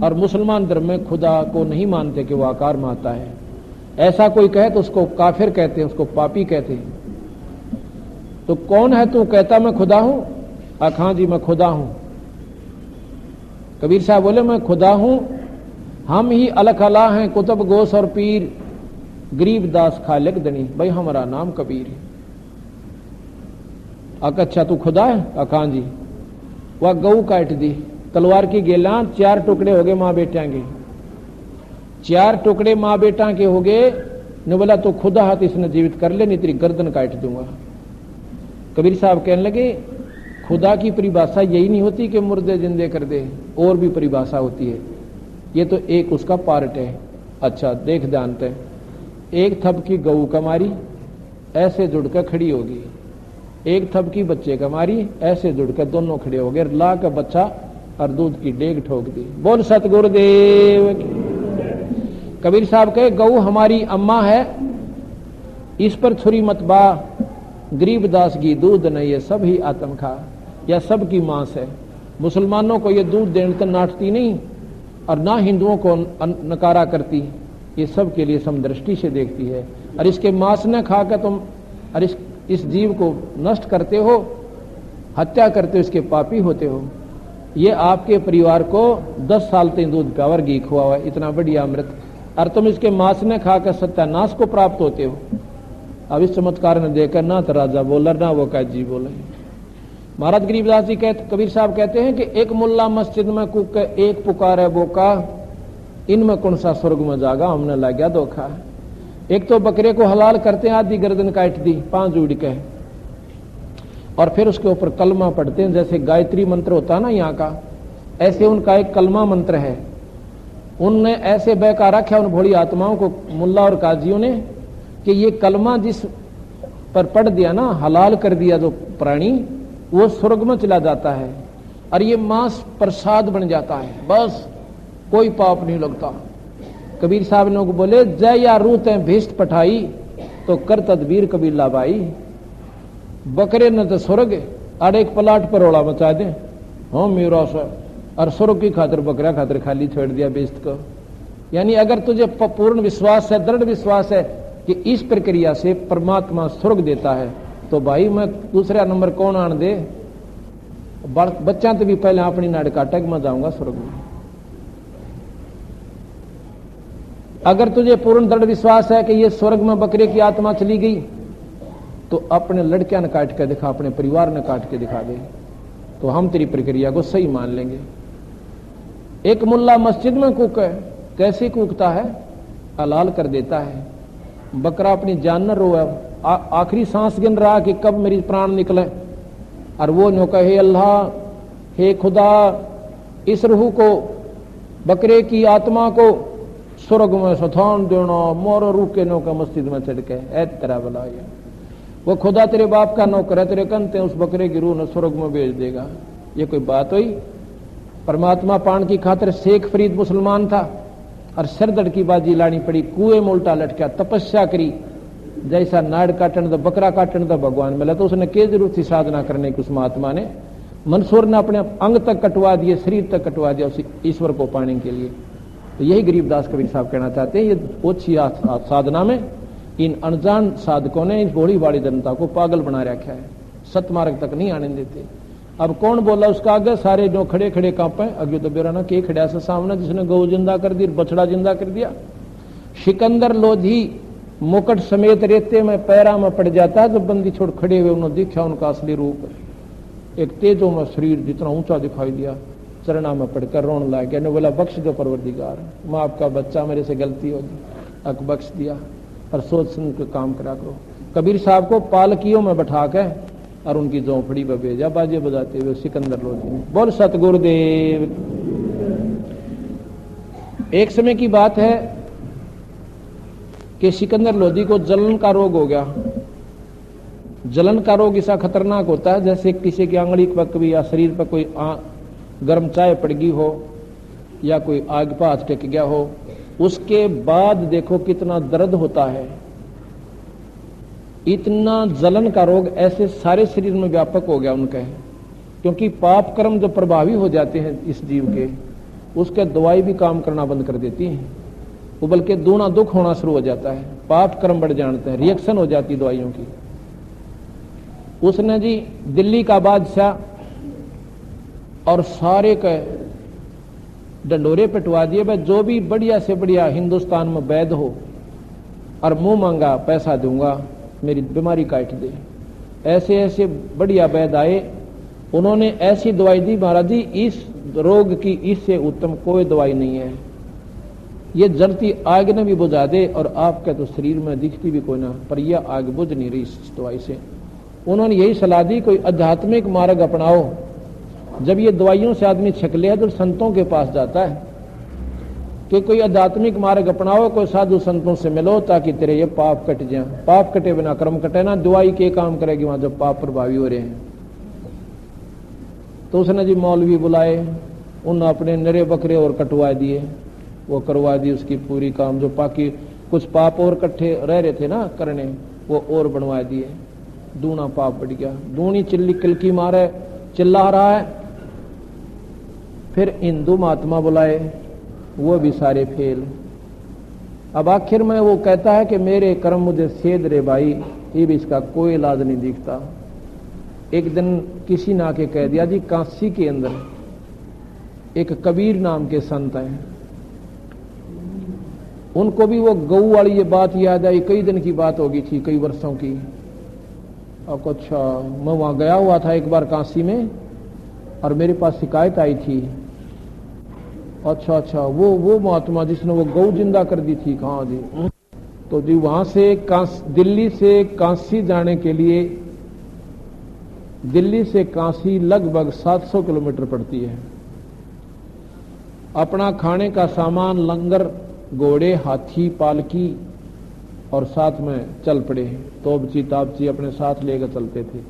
और मुसलमान धर्म में खुदा को नहीं मानते कि वो आकार में आता है। ऐसा कोई कहे तो उसको काफिर कहते हैं, उसको पापी कहते हैं। तो कौन है तू? कहता मैं खुदा हूं। हाँ जी मैं खुदा हूं। कबीर साहब बोले मैं खुदा हूं, हम ही अलख अला हैं, कुतुब गोस और पीर, गरीब दास खालिक दनी। भाई हमारा नाम कबीर है। अच्छा तू खुदा है? हाँ जी। वह गऊ काट दी, तलवार की गेला 4 टुकड़े हो गए मां बेटिया के, 4 टुकड़े मां बेटा के हो गए। ने बोला तो खुदा हाथ इसने जीवित कर ले, नहीं तेरी गर्दन काट दूंगा। कबीर साहब कहने लगे खुदा की परिभाषा यही नहीं होती कि मुर्दे जिंदे कर दे, और भी परिभाषा होती है, ये तो एक उसका पार्ट है। अच्छा देख जानते हैं, एक थप की गऊ कमारी ऐसे जुड़कर खड़ी होगी, एक थप की बच्चे कमारी ऐसे जुड़कर दोनों खड़े हो गए, ला का बच्चा और दूध की डेग ठोक दी। बोल सतगुरुदेव की। कबीर साहब कहे गऊ हमारी अम्मा है, इस पर छुरी मत बा, गरीबदास की दूध नहीं, ये सब ही आत्म खा, या सब की मांस है। मुसलमानों को ये दूध देने तो नाटती नहीं और ना हिंदुओं को नकारा करती, ये सब के लिए समदृष्टि से देखती है। और इसके मांस न खाकर तुम और इस जीव को नष्ट करते हो, हत्या करते हो, इसके पापी होते हो। ये आपके परिवार को 10 साल तक दूध प्यावर घी खुआ हुआ है, इतना बढ़िया अमृत, और तुम इसके मांस ने खाकर सत्यानाश को प्राप्त होते हो। अब इस चमत्कार ने देखकर ना तो राजा बोला ना वो कैद जी बोले। महाराज गरीबदास जी कहते, कबीर साहब कहते हैं कि एक मुल्ला मस्जिद में कूक एक पुकारे बोका, इनमें कौन सा स्वर्ग में जागा, हमने लग गया धोखा। एक तो बकरे को हलाल करते हैं, आधी गर्दन काट दी 5 उड़ के, और फिर उसके ऊपर कलमा पढ़ते हैं, जैसे गायत्री मंत्र होता है ना यहाँ का, ऐसे उनका एक कलमा मंत्र है। उनने ऐसे बहका रखा उन भोली आत्माओं को, मुल्ला और काजियों ने, कि ये कलमा जिस पर पढ़ दिया ना, हलाल कर दिया जो प्राणी, वो स्वर्ग में चला जाता है और ये मांस प्रसाद बन जाता है, बस कोई पाप नहीं लगता। कबीर साहब ने बोले, जय या रूत है भीष्ट पठाई, तो कर तदबीर कबीला भाई। बकरे न तो स्वर्ग और एक पलाट पर रोड़ा मचा दे, हाँ मेरा सर, और स्वर्ग की खातिर बकरा खातिर खाली छोड़ दिया बेस्त को। यानी अगर तुझे पूर्ण विश्वास है, दृढ़ विश्वास है कि इस प्रक्रिया से परमात्मा स्वर्ग देता है, तो भाई मैं दूसरा नंबर कौन आन दे, बच्चा तो भी पहले अपनी नाड़ काटा कि मैं जाऊंगा स्वर्ग में। अगर तुझे पूर्ण दृढ़ विश्वास है कि ये स्वर्ग में बकरे की आत्मा चली गई, तो अपने लड़कियां ने काट के दिखा, अपने परिवार ने काट के दिखा दे, तो हम तेरी प्रक्रिया को सही मान लेंगे। एक मुल्ला मस्जिद में कूके, कैसे कूकता है, हलाल कर देता है। बकरा अपनी जान न रोए, आखिरी सांस गिन रहा कि कब मेरी प्राण निकले, और वो नो कहे, अल्लाह हे खुदा, इस रूह को, बकरे की आत्मा को स्वर्ग में स्थान देना, मोर रूह के नो का मस्जिद में चढ़ के ऐ तेरा भला। वो खुदा तेरे बाप का नौकर है, तेरे कंते उस बकरे की रूह ने स्वर्ग में भेज देगा। ये कोई बात हुई? परमात्मा पान की खातिर शेख फरीद मुसलमान था और सरदड़ की बाजी लानी पड़ी, कुएं में उल्टा लटका, तपस्या करी, जैसा नाड़ काटन तो बकरा काटन तो भगवान मिला, तो उसने क्या जरूरत थी साधना करने की? उस महात्मा ने, मंसूर ने अपने अंग तक कटवा दिए, शरीर तक कटवा दिया उस ईश्वर को पाने के लिए। तो यही गरीबदास कबीर साहब कहना चाहते हैं, ये ओछी साधना में इन अनजान साधकों ने इस भोली भाली जनता को पागल बना रखा है, सतमार्ग तक नहीं आने देते। अब कौन बोला उसका आगे? सारे जो खड़े खड़े कांपे, अगे तो बेरा ना के खड़ा से सामने, जिसने गौ जिंदा कर दी, बछड़ा जिंदा कर दिया। सिकंदर लोधी मुकुट समेत रेते में पैरा में पड़ जाता, जब बंदी छोड़ खड़े हुए उन्होंने देखा उनका असली रूप, एक तेजों में शरीर जितना ऊंचा दिखाई दिया, चरणा में पड़कर रोने लग गया। ने बोला, बख्श दो परवरदिगार, माँ आपका बच्चा मेरे से गलती होगी, अक बख्श दिया, और सोच समझ के काम करा करो। कबीर साहब को पालकियों में बैठा के और उनकी झोंपड़ी पर भेजा बाजे बजाते हुए सिकंदर लोधी ने। बोल सतगुरुदेव। एक समय की बात है कि सिकंदर लोधी को जलन का रोग हो गया। जलन का रोग ऐसा खतरनाक होता है जैसे किसी की आंगली पर कभी या शरीर पर कोई गर्म चाय पड़ गई हो या कोई आग पर हाथ टेक गया हो, उसके बाद देखो कितना दर्द होता है। इतना जलन का रोग ऐसे सारे शरीर में व्यापक हो गया उनके, क्योंकि पाप कर्म जो प्रभावी हो जाते हैं इस जीव के, उसके दवाई भी काम करना बंद कर देती है, वो बल्कि दूना दुख होना शुरू हो जाता है, पाप कर्म बढ़ जाते हैं, रिएक्शन हो जाती दवाइयों की। उसने जी दिल्ली का बादशाह और सारे के डंडोरे पिटवा दिए, भाई जो भी बढ़िया से बढ़िया हिंदुस्तान में वैद हो और मुंह मांगा पैसा दूंगा, मेरी बीमारी काट दे। ऐसे ऐसे बढ़िया वैद आए, उन्होंने ऐसी दवाई दी, महाराज जी इस रोग की इससे उत्तम कोई दवाई नहीं है, ये जलती आग ने भी बुझा दे और आपके तो शरीर में दिखती भी कोई ना, पर यह आग बुझ नहीं रही इस दवाई से। उन्होंने यही सलाह दी, कोई आध्यात्मिक मार्ग अपनाओ। जब ये दवाइयों से आदमी छक ले तो संतों के पास जाता है कि कोई आध्यात्मिक मार्ग अपनाओ, कोई साधु संतों से मिलो ताकि तेरे ये पाप कट जाए। पाप कटे बिना कर्म कटे ना, दवाई के काम करेगी वहां जब पाप प्रभावी हो रहे हैं। तो उसने जी मौलवी बुलाए, उन्होंने अपने नरे बकरे और कटवा दिए, वो करवा दी उसकी पूरी काम, जो बाकी कुछ पाप और कट्ठे रह रहे थे ना करने, वो और बनवा दिए। दूना पाप बढ़ गया, दूनी चिल्ली किलकी मारे चिल्ला रहा है। फिर हिंदू महात्मा बुलाए, वो भी सारे फेल। अब आखिर में वो कहता है कि मेरे कर्म मुझे सेध रे भाई, ये भी इसका कोई इलाज नहीं दिखता। एक दिन किसी ने आके कह दिया, जी काशी के अंदर एक कबीर नाम के संत हैं, उनको भी वो गऊ वाली ये बात याद आई। कई दिन की बात होगी थी, कई वर्षों की। अब अच्छा, मैं वहां गया हुआ था एक बार काशी में, और मेरे पास शिकायत आई थी। अच्छा, वो महात्मा जिसने वो गऊ जिंदा कर दी थी, कहाँ जी? तो जी वहां से दिल्ली से काशी जाने के लिए, दिल्ली से काशी लगभग 700 किलोमीटर पड़ती है। अपना खाने का सामान, लंगर, घोड़े, हाथी, पालकी और साथ में चल पड़े। तोपची तापची अपने साथ लेकर चलते थे।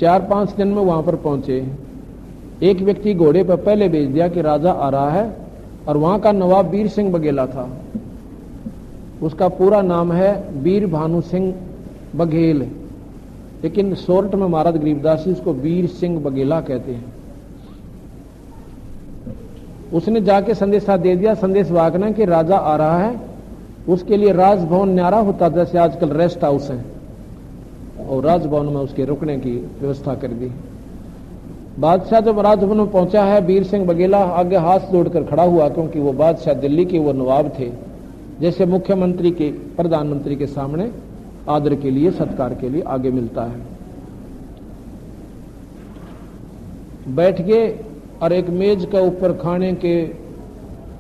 4-5 दिन में वहां पर पहुंचे। एक व्यक्ति घोड़े पर पहले भेज दिया कि राजा आ रहा है, और वहां का नवाब वीर सिंह बघेला था। उसका पूरा नाम है वीर भानु सिंह बघेल, लेकिन शॉर्ट में महाराज गरीबदास जी उसको वीर सिंह बघेला कहते हैं। उसने जाके संदेशा दे दिया संदेश वाहक ने कि राजा आ रहा है। उसके लिए राजभवन न्यारा होता, जैसे आजकल रेस्ट हाउस है, और राजभवन में उसके रुकने की व्यवस्था कर दी। बादशाह जब राजभवन में पहुंचा है, वीर सिंह बघेला आगे हाथ जोड़कर खड़ा हुआ, क्योंकि वो बादशाह दिल्ली के वो नवाब थे। जैसे मुख्यमंत्री के, प्रधानमंत्री के सामने आदर के लिए, सत्कार के लिए आगे मिलता है। बैठ गए, और एक मेज का ऊपर खाने के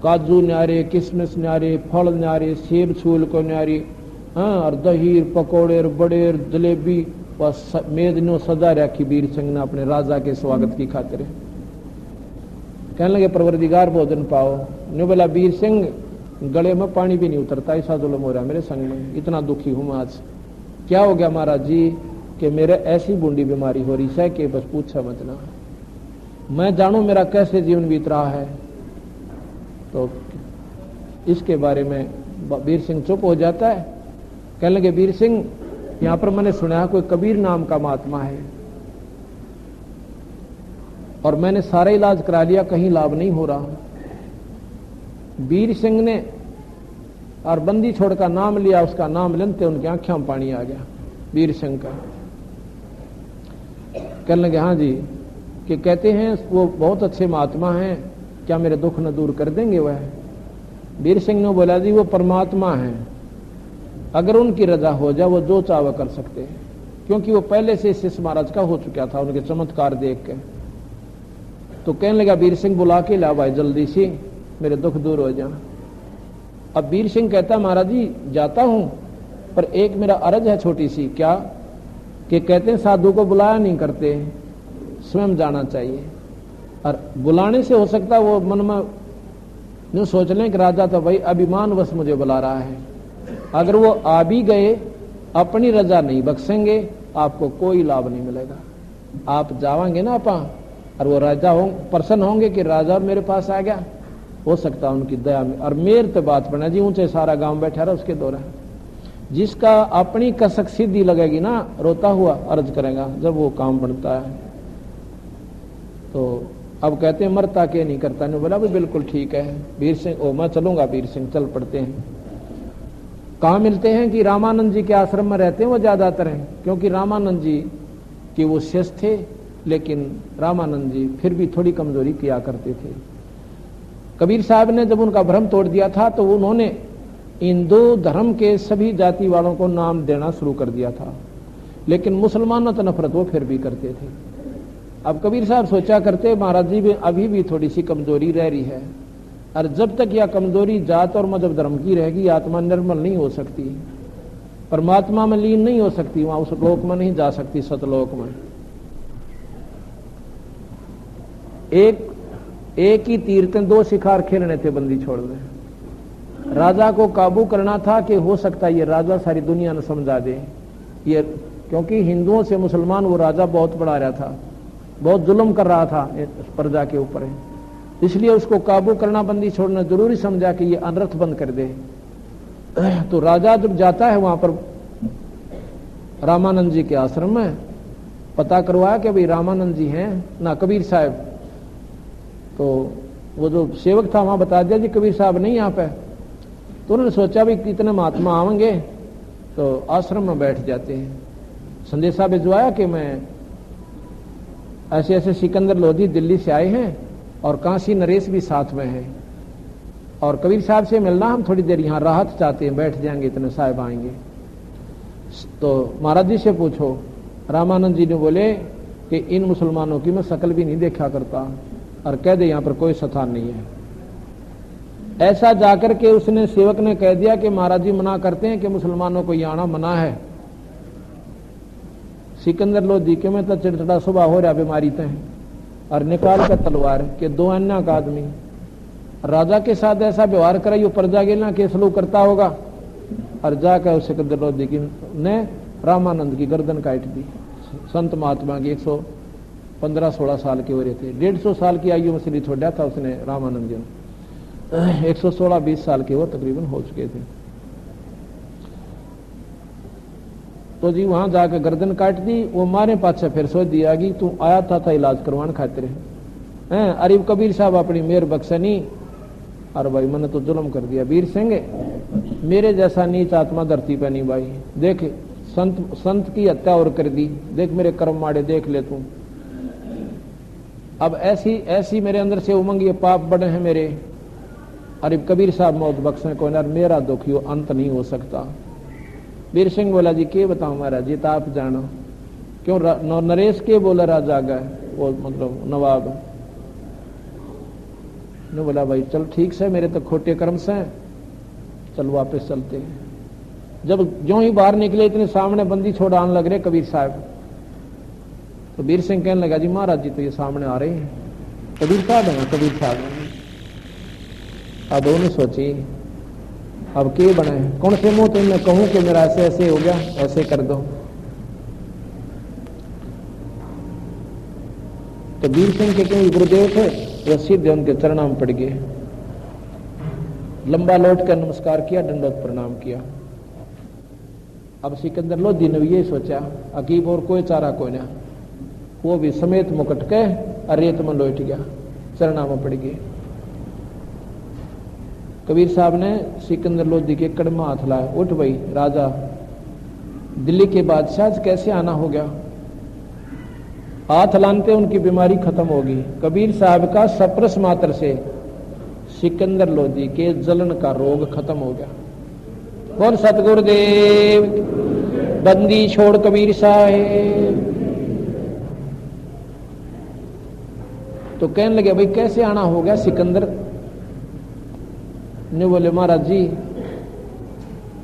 काजू न्यारे, किशमिश न्यारे, फल न्यारे, सेब छूल को न्यारी, और दही, पकौड़े, बड़े, जलेबी, बस मेज नो सजा रखी वीर सिंह ने अपने राजा के स्वागत की खातिर। कहने लगे परवरदिगार भोजन पाओ। न्यू बोला वीर सिंह, गले में पानी भी नहीं उतरता, ऐसा जुल्म हो रहा है मेरे संग में, इतना दुखी हूं मैं आज। क्या हो गया महाराज जी? कि मेरे ऐसी बूंदी बीमारी हो रही है कि बस पूछा मत ना, मैं जानू मेरा कैसे जीवन बीत रहा है। तो इसके बारे में वीर सिंह चुप हो जाता है। कहने लगे वीर सिंह, यहां पर मैंने सुना है कोई कबीर नाम का महात्मा है, और मैंने सारा इलाज करा लिया, कहीं लाभ नहीं हो रहा। वीर सिंह ने और बंदी छोड़ का नाम लिया, उसका नाम लेते उनकी आंखों में पानी आ गया वीर सिंह का। कहने लगे हाँ जी, कि कहते हैं वो बहुत अच्छे महात्मा हैं, क्या मेरे दुख न दूर कर देंगे वह? वीर सिंह ने बोला जी वो परमात्मा हैं, अगर उनकी रजा हो जाए वो जो चाह कर सकते हैं, क्योंकि वो पहले से शिष्य महाराज का हो चुका था उनके चमत्कार देख के। तो कहने लगा वीर सिंह बुला के ला भाई जल्दी से, मेरे दुख दूर हो जाए। अब वीर सिंह कहता महाराज जी जाता हूं, पर एक मेरा अर्ज है छोटी सी। क्या? कि कहते हैं साधु को बुलाया नहीं करते, स्वयं जाना चाहिए। और बुलाने से हो सकता वो मन में जो सोच लें कि राजा तो भाई अभिमान बस मुझे बुला रहा है। अगर वो आ भी गए, अपनी रजा नहीं बख्शेंगे, आपको कोई लाभ नहीं मिलेगा। आप जावांगे ना आपा, और वो राजा प्रसन्न होंगे कि राजा मेरे पास आ गया, हो सकता उनकी दया में। और मेर तो बात बना जी, ऊंचे सारा गांव बैठा रहा उसके दौरा। जिसका अपनी कसक सिद्धि लगेगी ना, रोता हुआ अर्ज करेगा जब वो काम बनता है। तो अब कहते हैं मरता के नहीं करता नहीं। बोला भी बिल्कुल ठीक है वीर सिंह, ओ मैं चलूंगा वीर सिंह, चल पड़ते हैं। कहाँ मिलते हैं कि रामानंद जी के आश्रम में रहते हैं वो ज्यादातर हैं, क्योंकि रामानंद जी के वो शिष्य थे, लेकिन रामानंद जी फिर भी थोड़ी कमजोरी किया करते थे। कबीर साहब ने जब उनका भ्रम तोड़ दिया था, तो उन्होंने हिंदू धर्म के सभी जाति वालों को नाम देना शुरू कर दिया था, लेकिन मुसलमानों तो नफरत वो फिर भी करते थे। अब कबीर साहब सोचा करते महाराज जी में अभी भी थोड़ी सी कमजोरी रह रही है, और जब तक यह कमजोरी जात और मजहब धर्म की रहेगी, आत्मा निर्मल नहीं हो सकती, परमात्मा में लीन नहीं हो सकती, वहां उस लोक में नहीं जा सकती, सतलोक में। एक ही तीर के दो शिकार खेलने थे बंदी छोड़ में। राजा को काबू करना था कि हो सकता है ये राजा सारी दुनिया ने समझा दे, ये क्योंकि हिंदुओं से मुसलमान वो राजा बहुत बढ़ा रहा था, बहुत जुल्म कर रहा था प्रजा के ऊपर, इसलिए उसको काबू करना, बंदी छोड़ना जरूरी समझा कि ये अनर्थ बंद कर दे। तो राजा जब जाता है वहां पर रामानंद जी के आश्रम में, पता करवाया कि भाई रामानंद जी हैं ना कबीर साहब। तो वो जो सेवक था वहां बता दिया जी कबीर साहब नहीं यहाँ पे। तो उन्होंने सोचा भी कितने महात्मा आएंगे, तो आश्रम में बैठ जाते हैं। संदेशा भिजवाया कि मैं ऐसे ऐसे सिकंदर लोधी दिल्ली से आए हैं और काशी नरेश भी साथ में है, और कबीर साहब से मिलना, हम थोड़ी देर यहाँ राहत चाहते हैं, बैठ जाएंगे, इतने साहब आएंगे। तो महाराज जी से पूछो। रामानंद जी ने बोले कि इन मुसलमानों की मैं शकल भी नहीं देखा करता, और कह दे यहाँ पर कोई स्थान नहीं है। ऐसा जाकर के उसने सेवक ने कह दिया कि महाराज जी मना करते हैं कि मुसलमानों को यहाँ आना मना है। सिकंदर लोधी के में तो चिड़चिड़ा सुबह हो रहा बीमारी तय, और निकाल कर तलवार के 2 अन्य का आदमी राजा के साथ ऐसा व्यवहार करे, यो प्रजा के ना के सलूक करता होगा, और जाकर सिकंदर लोधी की ने रामानंद की गर्दन काट दी। संत महात्मा की 115-16 साल के हो रहे थे, 150 साल की आयु में श्री छोड़ा था उसने रामानंद जी ने, 116-20 साल के वो तकरीबन हो चुके थे। तो जी वहां जाकर गर्दन काट दी। वो मारे पाछे फिर सोच दिया कि तू आया था इलाज करवाने खातिर है, अरे कबीर साहब अपनी मेहर बख्शनी, और भाई मैंने तो जुल्म कर दिया। वीर सिंह मेरे जैसा नीच आत्मा धरती पे नहीं भाई, देख संत की हत्या और कर दी, देख मेरे कर्म माड़े, देख ले तू। अब ऐसी मेरे अंदर से उमंग, ये पाप बड़े हैं मेरे, अरे कबीर साहब मौत बख्शे को, मेरा दुख यो अंत नहीं हो सकता। वीर सिंह बोला जी के बताऊं महाराज जी, तो आप जानो क्यों। नरेश के बोला राजा गए, वो मतलब नवाब ने बोला भाई चल ठीक से, मेरे तो खोटे कर्म से, चल वापस चलते हैं। जब जो ही बाहर निकले इतने सामने बंदी छोड़ाने लग रहे कबीर साहब, तो वीर सिंह कहने लगा जी महाराज जी तो ये सामने आ रहे हैं, कबीर साहब है, कबीर साहब है। अब दोनों सोची अब के बने, कौन से मुंह तो मैं कहूं कि मेरा ऐसे ऐसे हो गया, ऐसे कर दो। तो वीर सिंह के कहीं गुरुदेव थे, वह सीधे उनके चरणों में पड़ गए, लंबा लौट कर नमस्कार किया, दंडवत प्रणाम किया। अब सिकंदर लोधी ने ये सोचा अकीब और कोई चारा कोई ना, वो भी समेत मुकट के रेत में लौट गया, चरणों में पड़ गए। कबीर साहब ने सिकंदर लोधी के कड़मा हाथ लाया, उठ भाई राजा, दिल्ली के बादशाह कैसे आना हो गया। हाथ लानते उनकी बीमारी खत्म होगी। कबीर साहब का सप्रस मात्र से सिकंदर लोधी के जलन का रोग खत्म हो गया। बोल सतगुरुदेव, बंदी छोड़ कबीर साहब। तो कहने लगे भाई कैसे आना हो गया। सिकंदर ने बोले महाराज जी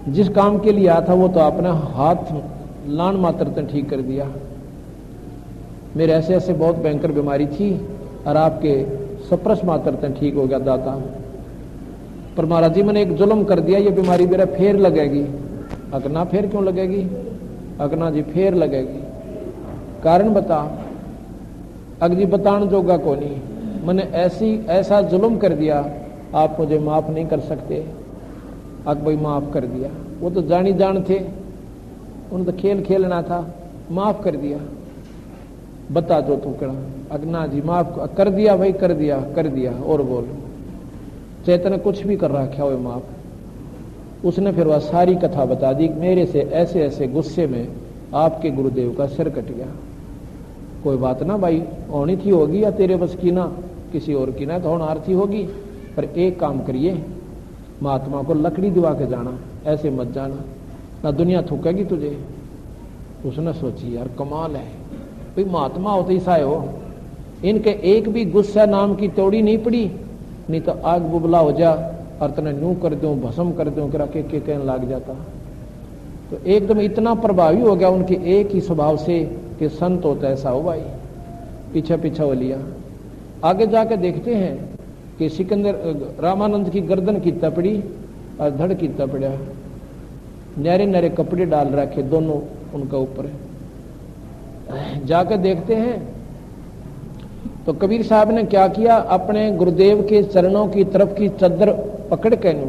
जिस काम के लिए आया था वो तो आपने हाथ लान मात्र तक ठीक कर दिया, मेरे ऐसे ऐसे बहुत भयंकर बीमारी थी और आपके सप्रस मात्र तक ठीक हो गया दाता। पर महाराज जी मैंने एक जुल्म कर दिया, ये बीमारी मेरा फेर लगेगी। अगना फेर क्यों लगेगी? अगना जी फेर लगेगी, कारण बता। अग जी बतान जोगा को नहीं, मैंने ऐसा जुल्म कर दिया, आप मुझे माफ नहीं कर सकते। अग भाई माफ कर दिया, वो तो जानी जान थे, उन्हें तो खेल खेलना था, माफ कर दिया। बता जो तू कड़ा। अगना जी माफ कर दिया भाई, कर दिया कर दिया। और बोल चैतन्य कुछ भी कर रखा हो माफ। उसने फिर वह सारी कथा बता दी, मेरे से ऐसे ऐसे गुस्से में आपके गुरुदेव का सिर कट गया। कोई बात ना भाई, होनी थी होगी, या तेरे बस की ना किसी और की ना, तो होनहार थी होगी। पर एक काम करिए, महात्मा को लकड़ी दिवा के जाना, ऐसे मत जाना, ना दुनिया थूकेगी तुझे। उसने सोची यार कमाल है भाई, महात्मा होते ही साए हो, इनके एक भी गुस्सा नाम की तोड़ी नहीं पड़ी, नहीं तो आग बुबला हो जा और तने न्यू कर दूं, भस्म कर दूं, करा के कहने लग जाता। तो एकदम इतना प्रभावी हो गया उनके एक ही स्वभाव से कि संत होता ऐसा हो भाई। पीछे पीछे हो लिया। आगे जाके देखते हैं कि सिकंदर रामानंद की गर्दन की तपड़ी और धड़ की तपड़ा, नरे नरे कपड़े डाल रखे दोनों उनका ऊपर। जाकर देखते हैं तो कबीर साहब ने क्या किया, अपने गुरुदेव के चरणों की तरफ की चद्दर पकड़ के नू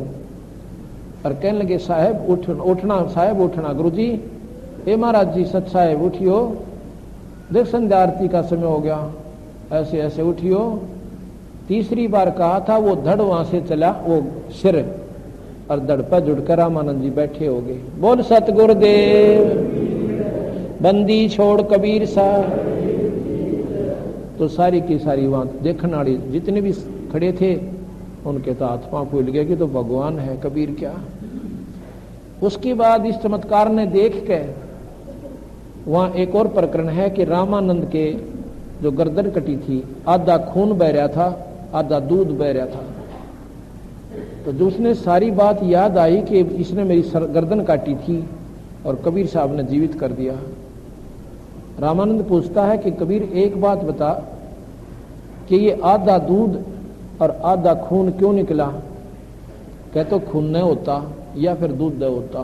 और कहने लगे साहब उठना, साहब उठना। गुरुजी, ए महाराज जी, सच साहब उठियो, देख संध्या आरती का समय हो गया, ऐसे ऐसे उठियो। तीसरी बार कहा था, वो धड़ वहां से चला, वो सिर और धड़ पर जुड़कर रामानंद जी बैठे हो गए। बोल सतगुरुदेव, बंदी छोड़ कबीर साहब। तो सारी की सारी वहां देखने वाली जितने भी खड़े थे उनके तो हाथ पांव फूल गए कि तो भगवान है कबीर क्या। उसके बाद इस चमत्कार ने देख के वहां एक और प्रकरण है कि रामानंद के जो गर्दन कटी थी, आधा खून बह रहा था, आधा दूध बह रहा था। तो जो उसने सारी बात याद आई कि इसने मेरी गर्दन काटी थी और कबीर साहब ने जीवित कर दिया। रामानंद पूछता है कि कबीर एक बात बता कि ये आधा दूध और आधा खून क्यों निकला? कहते तो खून नहीं होता या फिर दूध नहीं होता।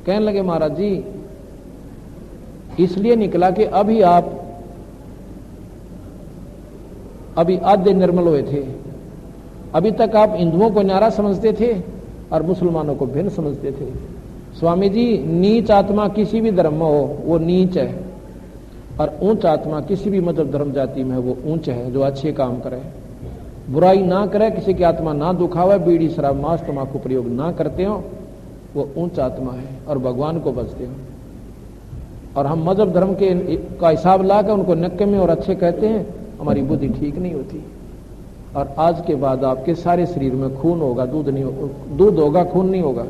कहने लगे महाराज जी इसलिए निकला कि अभी आधे निर्मल हुए थे। अभी तक आप हिंदुओं को न्यारा समझते थे और मुसलमानों को भिन्न समझते थे। स्वामी जी नीच आत्मा किसी भी धर्म में हो वो नीच है, और ऊंच आत्मा किसी भी मजहब धर्म जाति में वो ऊंच है। जो अच्छे काम करे, बुराई ना करे, किसी की आत्मा ना दुखावे, बीड़ी शराब मांस तंबाकू प्रयोग ना करते हो, वो ऊंच आत्मा है और भगवान को बचते हो। और हम मजहब धर्म के का हिसाब लाकर उनको नक्के में और अच्छे कहते हैं, हमारी बुद्धि ठीक नहीं होती। और आज के बाद आपके सारे शरीर में खून होगा, दूध होगा, खून नहीं होगा,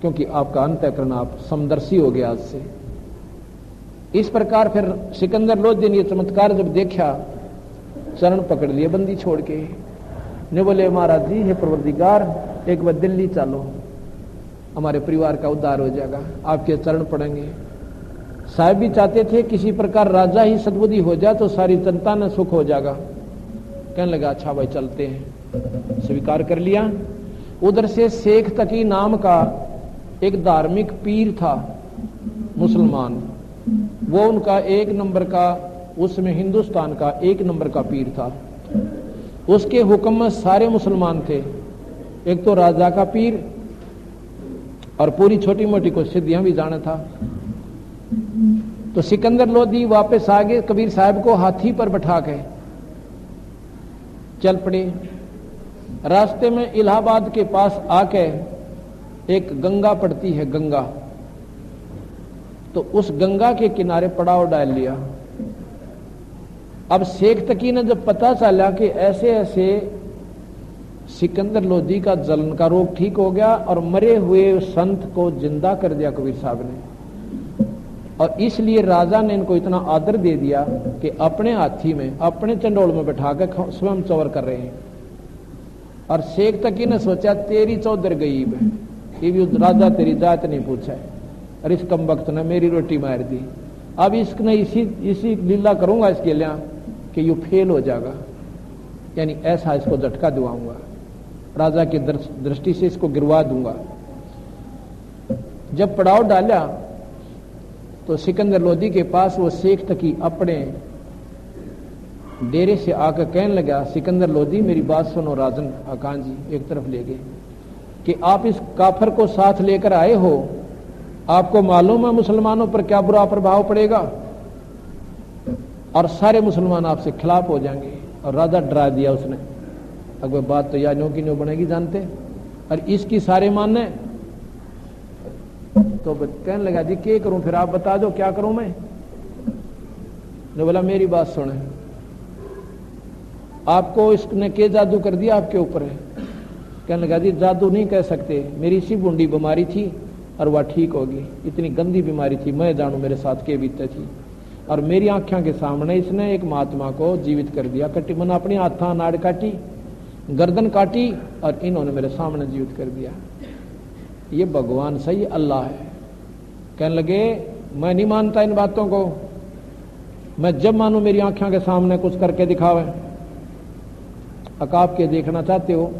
क्योंकि आपका अंतःकरण आप समदर्शी हो गया आज से। इस प्रकार फिर सिकंदर लोधी ने ये चमत्कार जब देखा, चरण पकड़ लिए बंदी छोड़ के, ने बोले महाराज जी हे परवरदिगार एक बार दिल्ली चलो, हमारे परिवार का उद्धार हो जाएगा, आपके चरण पड़ेंगे। साहब भी चाहते थे किसी प्रकार राजा ही सद्बुद्धि हो जाए तो सारी जनता ने सुख हो जाएगा। कहने लगा अच्छा भाई चलते हैं, स्वीकार कर लिया। उधर से शेख तकी नाम का एक धार्मिक पीर था मुसलमान, वो उनका एक नंबर का, उसमें हिंदुस्तान का एक नंबर का पीर था। उसके हुक्म में सारे मुसलमान थे, एक तो राजा का पीर और पूरी छोटी मोटी को सिद्धियां भी जाना था। तो सिकंदर लोधी वापस आ गए, कबीर साहब को हाथी पर बैठा के चल पड़े। रास्ते में इलाहाबाद के पास आके एक गंगा पड़ती है, गंगा, तो उस गंगा के किनारे पड़ाव डाल लिया। अब शेख तकी ने जब पता चला कि ऐसे ऐसे सिकंदर लोधी का जलन का रोग ठीक हो गया और मरे हुए संत को जिंदा कर दिया कबीर साहब ने, और इसलिए राजा ने इनको इतना आदर दे दिया कि अपने हाथी में, अपने चंडोल में बैठा कर स्वयं चौर कर रहे हैं। और शेख तकी ने सोचा तेरी चौधर गईब है, ये भी राजा तेरी जात नहीं पूछा है, और इस कम वक्त ने मेरी रोटी मार दी। अब इसने इसी लीला करूंगा इसके लिए कि यू फेल हो जाएगा, यानी ऐसा इसको झटका दिवाऊंगा, राजा की दृष्टि से इसको गिरवा दूंगा। जब पड़ाव डाला तो सिकंदर लोधी के पास वो शेख तकी अपने डेरे से आकर कहने लगा, सिकंदर लोधी मेरी बात सुनो राजन आकान जी, एक तरफ ले गए कि आप इस काफर को साथ लेकर आए हो, आपको मालूम है मुसलमानों पर क्या बुरा प्रभाव पड़ेगा और सारे मुसलमान आपसे खिलाफ हो जाएंगे। और राजा डरा दिया उसने, अगर बात तो या न्यों की न्यों बनेगी जानते, और इसकी सारे मानने। तो कहने लगा जी क्या करूं, फिर आप बता दो क्या करूं मैं। ने बोला मेरी बात सुने, आपको इसने के जादू कर दिया आपके ऊपर है। कहने लगा जी जादू नहीं कह सकते, मेरी इसी बूंदी बीमारी थी और वह ठीक होगी, इतनी गंदी बीमारी थी, मैं जानू मेरे साथ के बीते थी, और मेरी आंखों के सामने इसने एक महात्मा को जीवित कर दिया। कटी मैंने अपनी हाथा नाड़ काटी, गर्दन काटी, और इन्होंने मेरे सामने जीवित कर दिया। ये भगवान सही अल्लाह है। कहने लगे मैं नहीं मानता इन बातों को, मैं जब मानू मेरी आंखों के सामने कुछ करके दिखावे। अकाब के देखना चाहते हो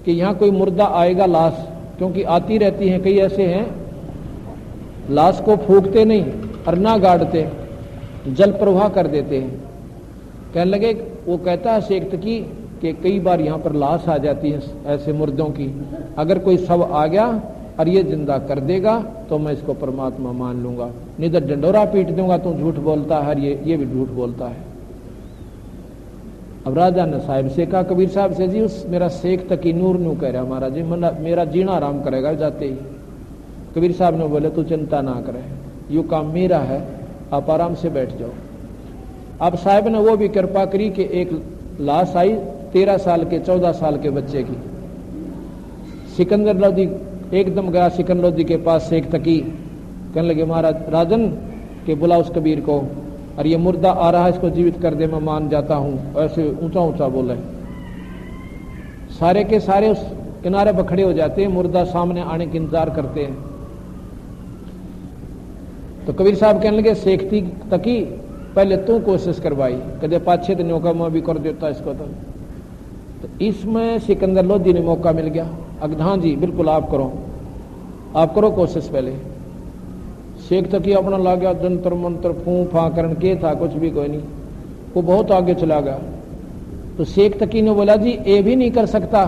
कि यहां कोई मुर्दा आएगा, लाश, क्योंकि आती रहती हैं, कई ऐसे हैं लाश को फूकते नहीं और ना गाड़ते, जल प्रवाह कर देते हैं। कहने लगे वो कहता है शेख तकी कि कई बार यहां पर लाश आ जाती है ऐसे मुर्दों की, अगर कोई शव आ गया और ये जिंदा कर देगा तो मैं इसको परमात्मा मान लूंगा, नहीं तो डंडोरा पीट दूंगा, तू झूठ बोलता है, ये भी झूठ बोलता है। अब राजा ने साहिब से कहा कबीर साहब से, जी उस मेरा शेख तकी नूर न्यू कह रहा महाराज जी, मेरा जीना आराम करेगा जाते ही। कबीर साहब ने बोले तू चिंता ना करे, यू काम मेरा है, आप आराम से बैठ जाओ। अब साहब ने वो भी कृपा करी कि एक लाश आई 13 साल के 14 साल के बच्चे की। सिकंदर लोधी एकदम गया सिकंदर लोधी के पास शेख तकी, कहने लगे महाराज राजन के बुला उस कबीर को, और ये मुर्दा आ रहा है इसको जीवित कर दे, मैं मान जाता हूं। ऐसे ऊंचा ऊंचा बोले। सारे के सारे उस किनारे पर खड़े हो जाते हैं, मुर्दा सामने आने का इंतजार करते हैं। तो कबीर साहब कहने लगे शेख तकी पहले तू कोशिश करवाई, कदे पाछे दिन मौका मैं भी कर देता इसको। तो इसमें सिकंदर लोधी ने मौका मिल गया। अगर हाँ जी बिल्कुल आप करो कोशिश। पहले शेख तकी अपना ला गया, जंतर मंत्र फूं फा करन के था, कुछ भी कोई नहीं, वो बहुत आगे चला गया। तो शेख तकी ने बोला जी ये भी नहीं कर सकता,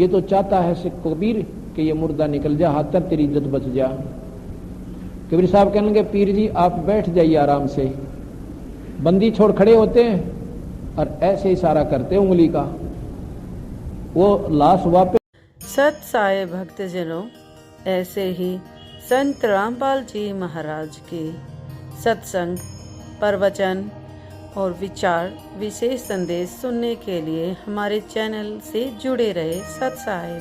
ये तो चाहता है शेख कबीर कि ये मुर्दा निकल जा, हाथ तक तेरी इज्जत बच जा। कबीर साहब कहने लगे पीर जी आप बैठ जाइए आराम से। बंदी छोड़ खड़े होते हैं और ऐसे इशारा करते हैं उंगली का, वो लाश वापस। सत साई भक्तजनों, ऐसे ही संत रामपाल जी महाराज के सत्संग, प्रवचन और विचार विशेष संदेश सुनने के लिए हमारे चैनल से जुड़े रहे। सत साई।